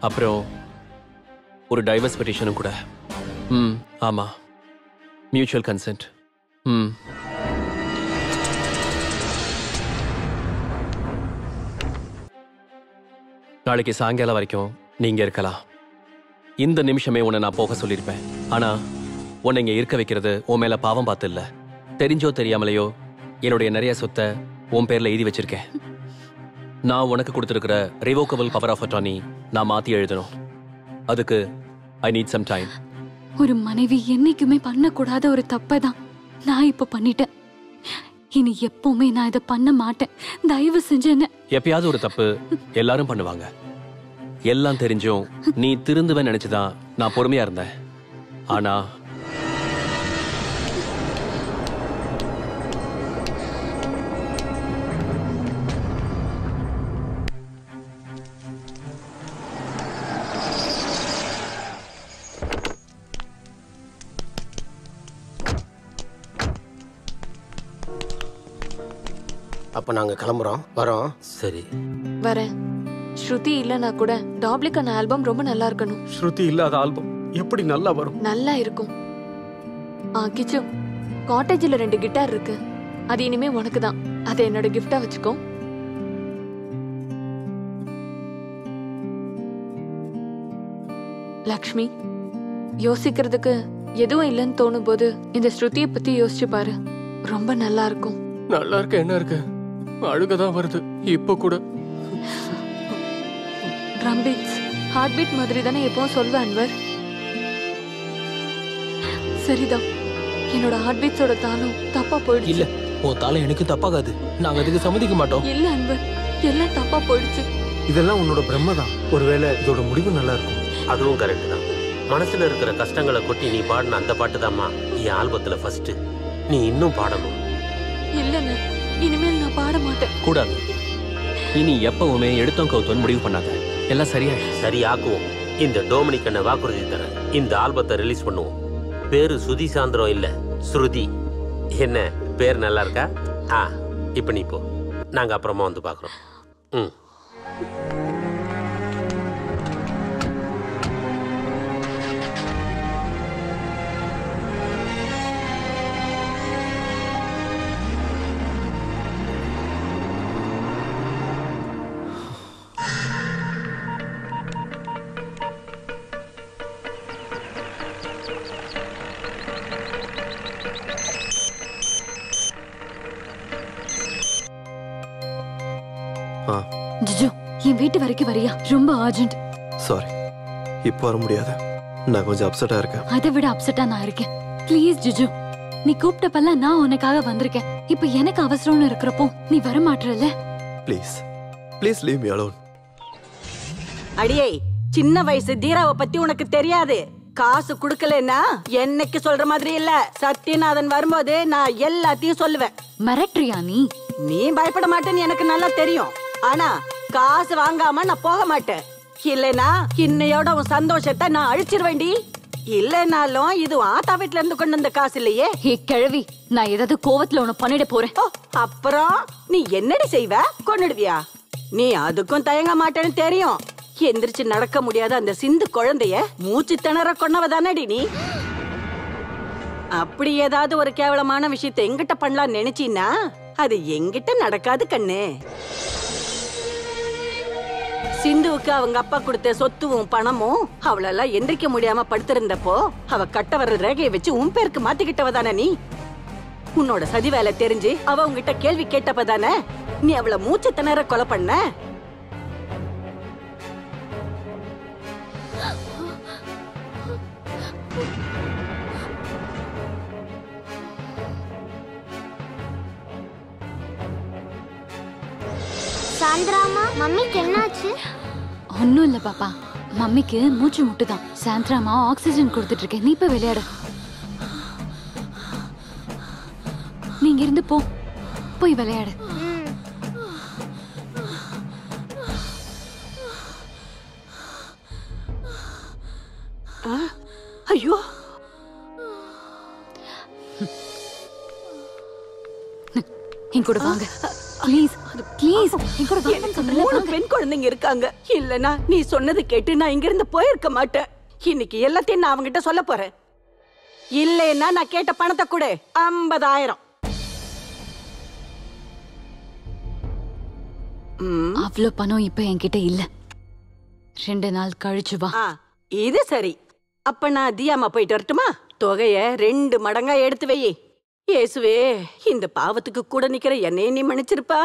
அப்புறம் ஒரு டைவர்ஸ் பெட்டிஷனும் கூட. ஆமாம், மியூச்சுவல் கன்சென்ட். நாளைக்கு சாயங்காலம் வரைக்கும் நீங்கள் இருக்கலாம். இந்த நிமிஷமே உன்னை நான் போக சொல்லியிருப்பேன். ஆனா உன்னை இங்க இருக்க வைக்கிறது உன் மேல பாவம் பார்த்து இல்ல, தெரிஞ்சோ தெரியாமலையோ என்னுடைய நிறைய சொத்தை உன் பேர்ல எழுதி வச்சிருக்கேன். நான் உனக்கு கொடுத்துருக்கிற ரிவோக்கபிள் பவர் ஆஃப் அட்டார்னி நான் மாத்தி எழுதணும். அதுக்கு ஐ நீட் சம் டைம். ஒரு மனைவி என்னைக்குமே பண்ணக்கூடாத ஒரு தப்பை தான் நான் இப்ப பண்ணிட்டேன். இனி எப்பவுமே நான் இதை பண்ண மாட்டேன். தயவு செஞ்சு என்ன. எப்பயாவது ஒரு தப்பு எல்லாரும் பண்ணுவாங்க. எல்லாம் தெரிஞ்சும் நீ திருந்துவேன்னு நினைச்சுதான் நான் பொறுமையா இருந்தேன். ஆனா அப்ப நாங்க கிளம்புறோம், வரோம். சரி வரேன். ஸ்ருதி இல்லனா கூட டாப்லிகன் ஆல்பம் ரொம்ப நல்லா இருக்கணும். ஸ்ருதி இல்லாத ஆல்பம் எப்படி நல்லா வரும்? நல்லா இருக்கும். கிச்சு, காட்டேஜ்ல 2 கிட்டார் இருக்கு. அது இனிமே உனக்கு தான். அதை என்னோட கிஃப்டா வச்சுக்கோ. லக்ஷ்மி, யோசிக்கிறதுக்கு எதுவும் இல்லைன்னு தோணும் போது இந்த ஸ்ருதியை பத்தி யோசிச்சு பாரு. ரொம்ப நல்லா இருக்கும். நல்லா இருக்க என்ன இருக்கு, அழுகதான் வருது இப்ப கூட. ட்ரம் பீட்ஸ் ஹார்ட் பீட் மாதிரி தானே எப்பவும் சொல்வேன் அன்வர். சரிதான், என்னோட ஹார்ட் பீட்ஸோட தாளம் தப்பா போயிடுச்சு. இல்ல, உன் தாளம் எனக்கு தப்பாகாது. நாங்க அதுக்கு சம்மதிக்க மாட்டோம். இல்ல அன்வர், எல்லாம் தப்பா போயிடுச்சு. இதெல்லாம் உன்னோட பிரம்ம தான். ஒருவேளை இதோட முடிவு நல்லா இருக்கும். அதுவும் கரெக்ட் தான். மனசுல இருக்கிற கஷ்டங்களை கொட்டி நீ பாடின அந்த பாட்டு தான்மா என் ஆல்பத்துல ஃபர்ஸ்ட். நீ இன்னும் பாடணும். இல்லன்னு, இனிமேல் நான் பாட மாட்டேன். கூடாது. இனி எப்பவுமே எடுத்தோம் கவுத்தோன்னு முடிவு பண்ணாத. எல்லாம் சரியாக்குவோம். இந்த டோமினிக் வாக்குறுதி தரேன். இந்த ஆல்பத்தை ரிலீஸ் பண்ணுவோம். பேரு சுதி சாந்திரம் இல்ல, ஸ்ருதி. என்ன பேர் நல்லா இருக்கா? இப்ப நீ போ, நாங்க அப்புறமா வந்து பாக்குறோம். ஜிஜு, என் வீட்டு வரைக்கும் வரியா? ரொம்ப அர்ஜென்ட். சாரி, இப்போ வர முடியாது. நான் கொஞ்சம் அப்செட்டா இருக்கேன். அதை விட அப்செட்டா நான் இருக்கேன். ப்ளீஸ் ஜிஜு, நீ கூப்பிட்டப்பெல்லாம் நான் உனக்காக வந்திருக்கேன். இப்ப எனக்கு அவசரம்னு இருக்கிறப்போ நீ வர மாட்டறல. Please please leave me alone. அடியே, சின்ன வயசு தீராவை பத்தி உனக்கு தெரியாது. காசு குடுக்கலன்னா என்னைக்கு சொல்ற மாதிரி இல்ல, சத்யநாதன் வரும்போது நான் எல்லாத்தையும் சொல்லுவேன். மிரட்டுறியா நீ? நீ பயப்பட மாட்டேன்னு எனக்கு நல்லா தெரியும். ஆனா காசு வாங்காம நான் போக மாட்டேன். இல்லனா இன்னையோட உன் சந்தோஷத்தை நான் அழிச்சிருவேண்டி. இல்லனாலும் இது ஆத்தா வீட்ல இருந்து கொண்டு வந்த காசு இல்லையே. கிழவி, நான் ஏதாவது கோவத்துல உன்னை பண்ணிட போறேன். அப்புறம் நீ என்னடி செய்வ? கொன்னுடுவியா? நீ அதுக்கும் தயங்க மாட்டேன்னு தெரியும். எந்திரிச்சு நடக்க முடியாத அந்த சிந்து குழந்தைய மூச்சு திணற கொன்னவதானடி நீ. அப்படி ஏதாவது ஒரு கேவலமான விஷயத்தை எங்கிட்ட பண்ணலாம் நினைச்சீன்னா அது எங்கிட்ட நடக்காது கண்ணு. சிந்துவுக்கு அவங்க அப்பா கொடுத்த சொத்துவும் பணமும் அவளெல்லாம் எந்திரிக்க முடியாம படுத்திருந்தப்போ அவ கட்ட வர்ற ரேகையை வச்சு உன் பேருக்கு மாத்திக்கிட்டவதானே நீ. உன்னோட சதி வேலை தெரிஞ்சு அவ உங்ககிட்ட கேள்வி கேட்டப்பதானே நீ அவளை மூச்சு திணற கொலை பண்ண. சாந்திராமா, மம்மிக்கு என்னாச்சு? ஒன்னும் இல்ல பாப்பா, மம்மிக்கு மூச்சு முட்டுதான். சாந்திராமா ஆக்சிஜன் கொடுத்துட்டு இருக்கேன். நீ இப்ப விளையாட. நீங்க இருந்து போ, போய் விளையாடு. ஐயோ, என் கூட வாங்க ப்ளீஸ். ப்ளீஸ் என் கூட வாங்க. எனக்கு 3 பெண் குழந்தைங்க இருக்காங்க. இல்லனா நீ சொன்னது கேட்டு நான் இங்க இருந்து போயிருக்க மாட்டேன். இன்னைக்கு எல்லாத்தையும் நான் அவங்கிட்ட சொல்ல போறேன். இல்லைன்னா நான் கேட்ட பணத்தை கூட 50,000. அவ்வளவு பணம் இப்ப என்கிட்ட இல்ல. 2 நாள் கழிச்சு வா. இது சரி. அப்ப நான் தியாமா போயிட்டு வரட்டுமா? தொகைய 2 மடங்கா எடுத்து வை. இயேசுவே, இந்த பாவத்துக்கு கூட நிக்கிற என்னைய நீ மன்னிச்சிருப்பா.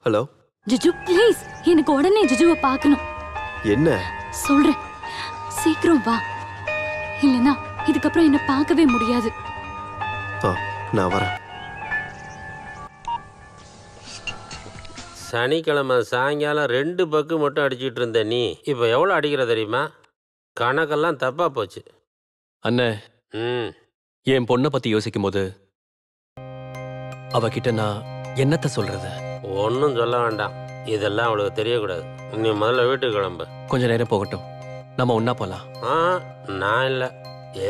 ஹலோ ஜிஜு, ப்ளீஸ் எனக்கு உடனே ஜிஜுவை பார்க்கணும். என்ன சொல்றேன், சீக்கிரம் வா. இல்லனா இதுக்கப்புறம் என்ன பார்க்கவே முடியாது. நான் வரேன். சனிக்கிழமை சாயங்காலம் 2 பக்கு மட்டும் அடிச்சிட்டு இருந்த நீ இப்போ எவ்வளோ அடிக்கிற தெரியுமா? கணக்கெல்லாம் தப்பா போச்சு அண்ணே. என் பொண்ணை பத்தி யோசிக்கும் போது அவகிட்ட நான் என்னத்த சொல்றது? ஒன்றும் சொல்ல வேண்டாம், இதெல்லாம் அவளுக்கு தெரியக்கூடாது. நீ முதல்ல வீட்டுக்கு கிளம்பு. கொஞ்ச நேரம் போகட்டும், நம்ம ஒன்னா போலாம். நான் இல்லை,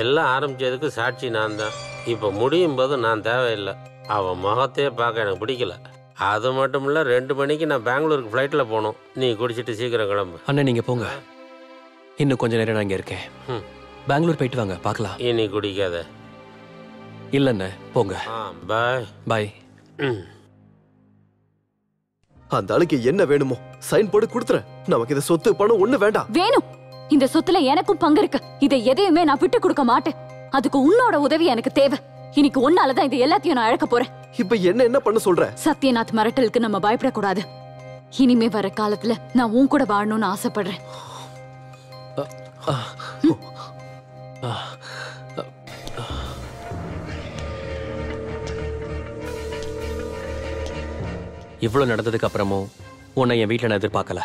எல்லாம் ஆரம்பிச்சதுக்கு சாட்சி நான் தான். இப்போ முடியும் போது நான் தேவையில்லை. அவன் முகத்தையே பார்க்க எனக்கு பிடிக்கல. அது மட்டும் இல்லை, 2 மணிக்கு நான் பெங்களூருக்கு ஃப்ளைட்டில் போகணும். நீ குடிச்சிட்டு சீக்கிரம் கிளம்பு. அண்ணன் நீங்கள் போங்க, இன்னும் கொஞ்ச நேரம் நான் இங்கே இருக்கேன். பெங்களூர் போயிட்டு வாங்க, பார்க்கலாம். இனி குடிக்காத. இல்லைண்ணே, போங்க. பாய் பாய். அந்த ஆளுக்கு என்ன வேணுமோ சைன் போட்டு கொடுத்துறேன். நமக்கு இந்த சொத்து பணம் ஒண்ணு வேண்டாம். வேணும். இந்த சொத்துல எனக்கும் பங்கு இருக்கு. இதை எதையுமே நான் விட்டு கொடுக்க மாட்டேன். அதுக்கு உன்னோட உதவி எனக்கு தேவை. இன்னைக்கு ஒன்னாலதான் இது எல்லாத்தையும் நான் அழக்க போறேன். இப்ப என்ன பண்ண சொல்ற? சத்யநாத் மிரட்டலுக்கு நம்ம பயப்படக்கூடாது. இனிமே வர காலத்துல நான் உன் கூட வாழணும்னு ஆசைப்படுறேன். இவ்வளவு நடந்ததுக்கு அப்புறமும் உன்னை என் வீட்டுல நான் எதிர்பார்க்கல.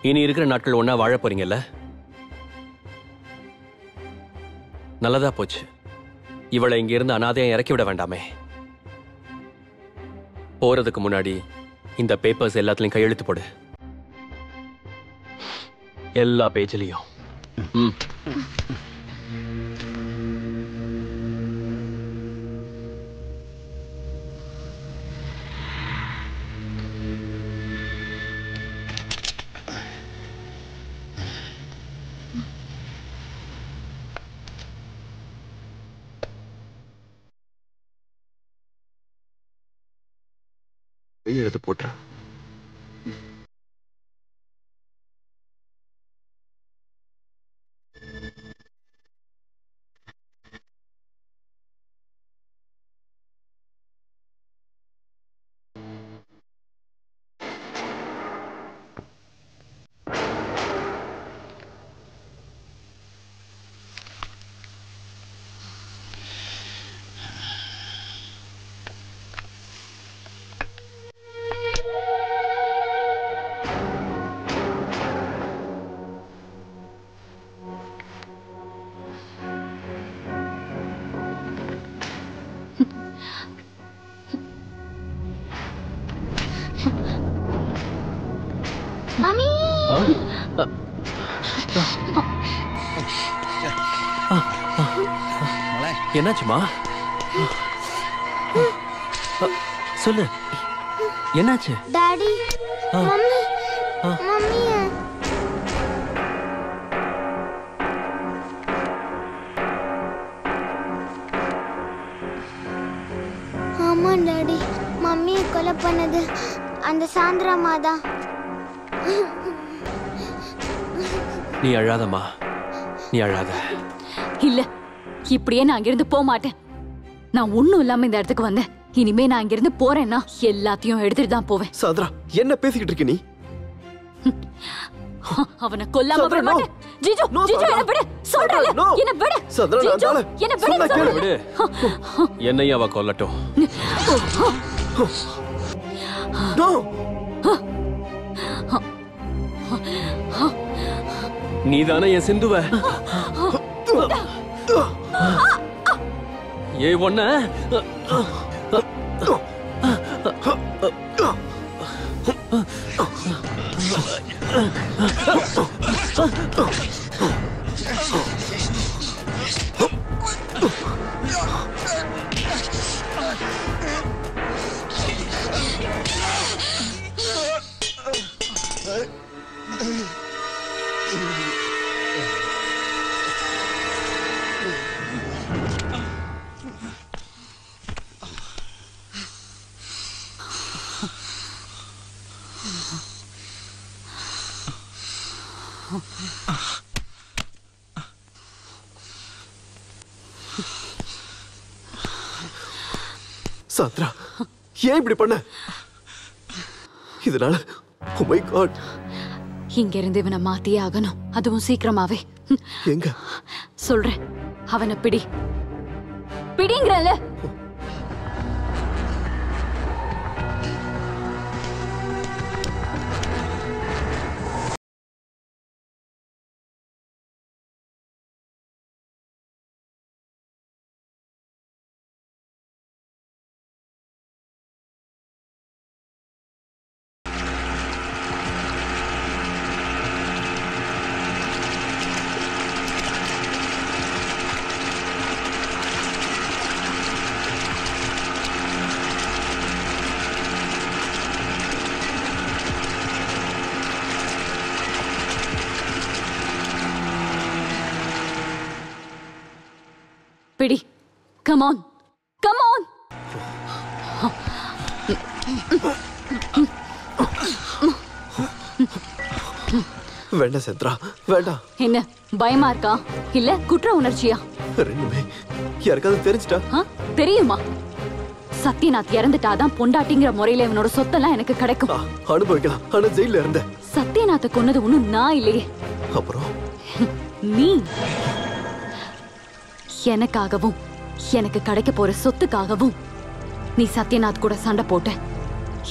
இனி இருக்கிற நாட்கள் ஒன்னா வாழ போறீங்கல்ல? நல்லதா போச்சு. இவளை இங்க இருந்து அனாதையா இறக்கி விட வேண்டாமே. போறதுக்கு முன்னாடி இந்த பேப்பர்ஸ் எல்லாத்துலயும் கையெழுத்து போடு, எல்லா பேஜ்லயும். கையெழுத்து போட்டுறேன். மாமி என்னாச்சுமா? சொல்லு, என்னாச்சு? டாடி மம்மி மம்மி ஆமா டாடி, மம்மியை கொலை பண்ணது அந்த சாந்திராமா தான். நீ அழாதம்மா, நீ அழாத. இல்ல, இப்படியே நான் அங்கிருந்து போக மாட்டேன். நான் ஒண்ணும் இல்லாம இந்த இடத்துக்கு வந்தேன். இனிமே நான் இங்கிருந்து போறேன்னா எல்லாத்தையும் எடுத்துட்டு தான் போவேன். சாந்திரா, என்ன பேசிக்கிட்டு இருக்க நீ? அவனை கொல்லாம விட மாட்டேன். ஜிஜு, ஜிஜு என்ன விடு, சொல்றேன். என்ன விடு. சாந்திரா, ஜிஜு, என்ன விடு, விடு. என்னையும் அவ கொல்லட்டும். நீதானே என் சிந்துவ? ஏ ஒண்ண சாந்திரா, ஏன் இப்படி பண்ண? இதனால oh my god, இங்க இருந்து இவனை மாத்தியே ஆகணும், அதுவும் சீக்கிரமாவே. எங்க? சொல்றேன், அவனை பிடி, பிடிங்கறல. பிடி, come on, come on. வேண்டாம் சந்திரா, வேண்டாம். என்ன பயமா இருக்கா இல்ல குற்ற உணர்ச்சியா? ரெண்டுமே. யாருக்காவது தெரிஞ்சிட்டா? தெரியுமா? சத்யநாத் இறந்துட்டாதான் பொண்டாட்டிங்கிற முறையில இவனோட சொத்தெல்லாம் எனக்கு கிடைக்கும். அனுபவிக்கலாம். ஆனா ஜெயில இருந்த சத்யநாத்தை கொன்னது ஒண்ணும் நான் இல்லையே. அப்புறம் நீ எனக்காகவும் எனக்கு கிடைக்க போற சொத்துக்காகவும் நீ சத்யநாத் கூட சண்டை போட்ட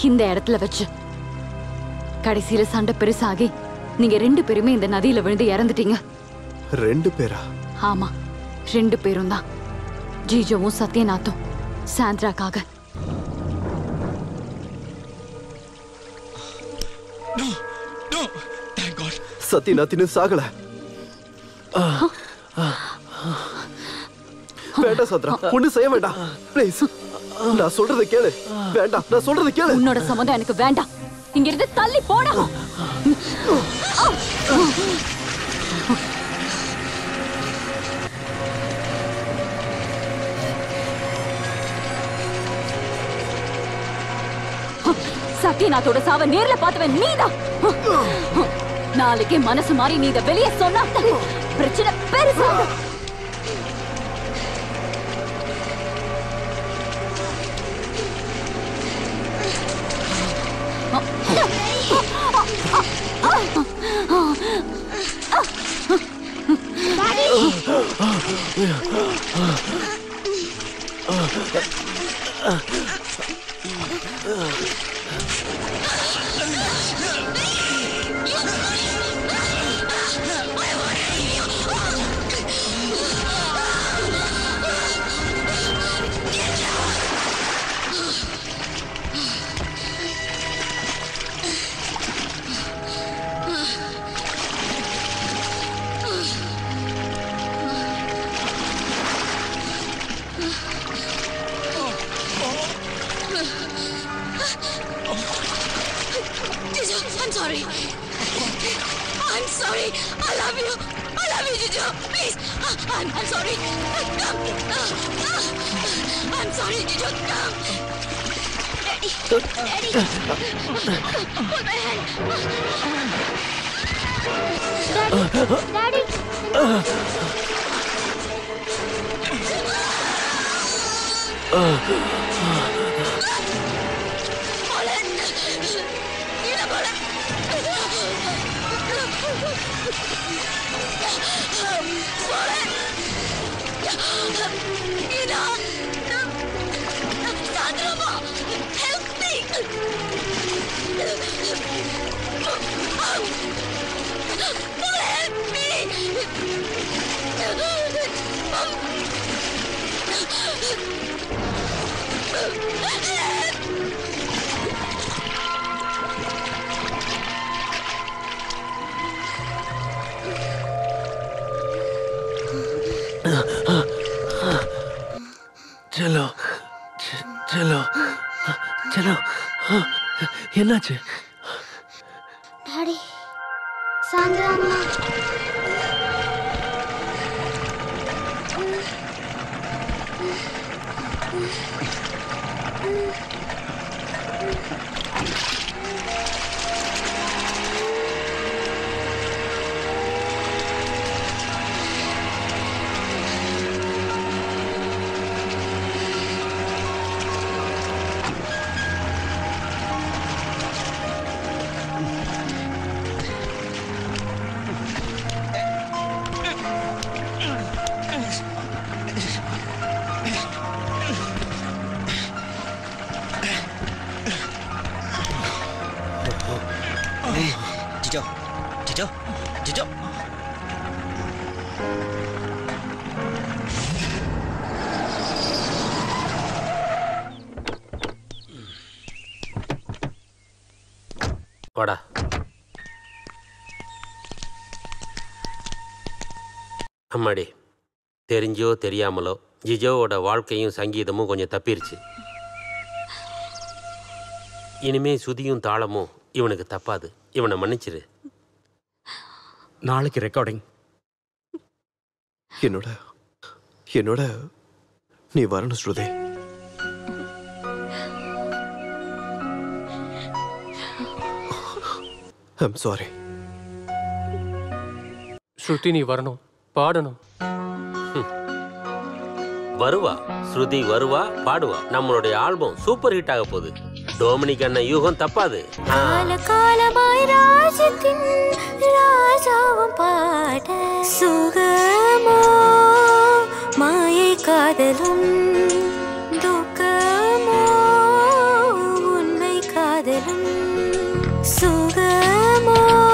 இந்த இடத்துல வச்சு. கடைசியில சண்டை பெருசாகி நீங்க 2 பேருமே இந்த நதியில விழுந்து இறந்துட்டீங்க. 2 பேரா? ஆமா, 2 பேரும் தான். ஜிஜோவும் சத்யநாத்தும் சாந்திராக்காக. சத்யநாத் இன்னும் சாகல. வேண்டாம் சந்திரா, ஒண்ணு செய்ய வேண்டாம் ப்ளீஸ். நான் சொல்றதை கேளு. வேண்டாம், நான் சொல்றதை கேளு. உன்னோட சம்மதம் எனக்கு வேண்டாம். இங்க இருந்து தள்ளி போடா. சத்யநாத்தோட சாவ நேர்ல பார்த்தவன் நீதான். நாளைக்கே மனசு மாறி நீ இத வெளியே சொன்னா பிரச்சனை பெருசாகும். Jijo, I'm sorry. I'm sorry. I love you. I love you, Jijo. Please. I'm sorry. Come. I'm sorry, Jijo. Come. Daddy. Daddy. Hold my hand. Daddy. Help me! Help me! Cello Cello Cello என்னாச்சு? Daddy, Sandra அம்மா. Jijo. வாடா. அம்மாடி, தெரிஞ்சோ தெரியாமலோ ஜிஜோவோட வாழ்க்கையும் சங்கீதமும் கொஞ்சம் தப்பிருச்சு. இனிமே சுதியும் தாளமும் இவனுக்கு தப்பாது. இவனை மன்னிச்சிரு. நாளைக்கு ரெக்கார்டிங். என்னோட நீ வரணும் ஸ்ருதி. I'm sorry. ஸ்ருதி நீ வரணும், பாடணும். வருவா ஸ்ருதி, வருவா, பாடுவா. நம்மளுடைய ஆல்பம் சூப்பர் ஹிட் ஆக போகுது. டோமினிக் அண்ணன் யூகம் தப்பாது. காலமாய் ராஜத்தின் ராஜாவும் பாட சுகமோ மாயை காதலும் துக்க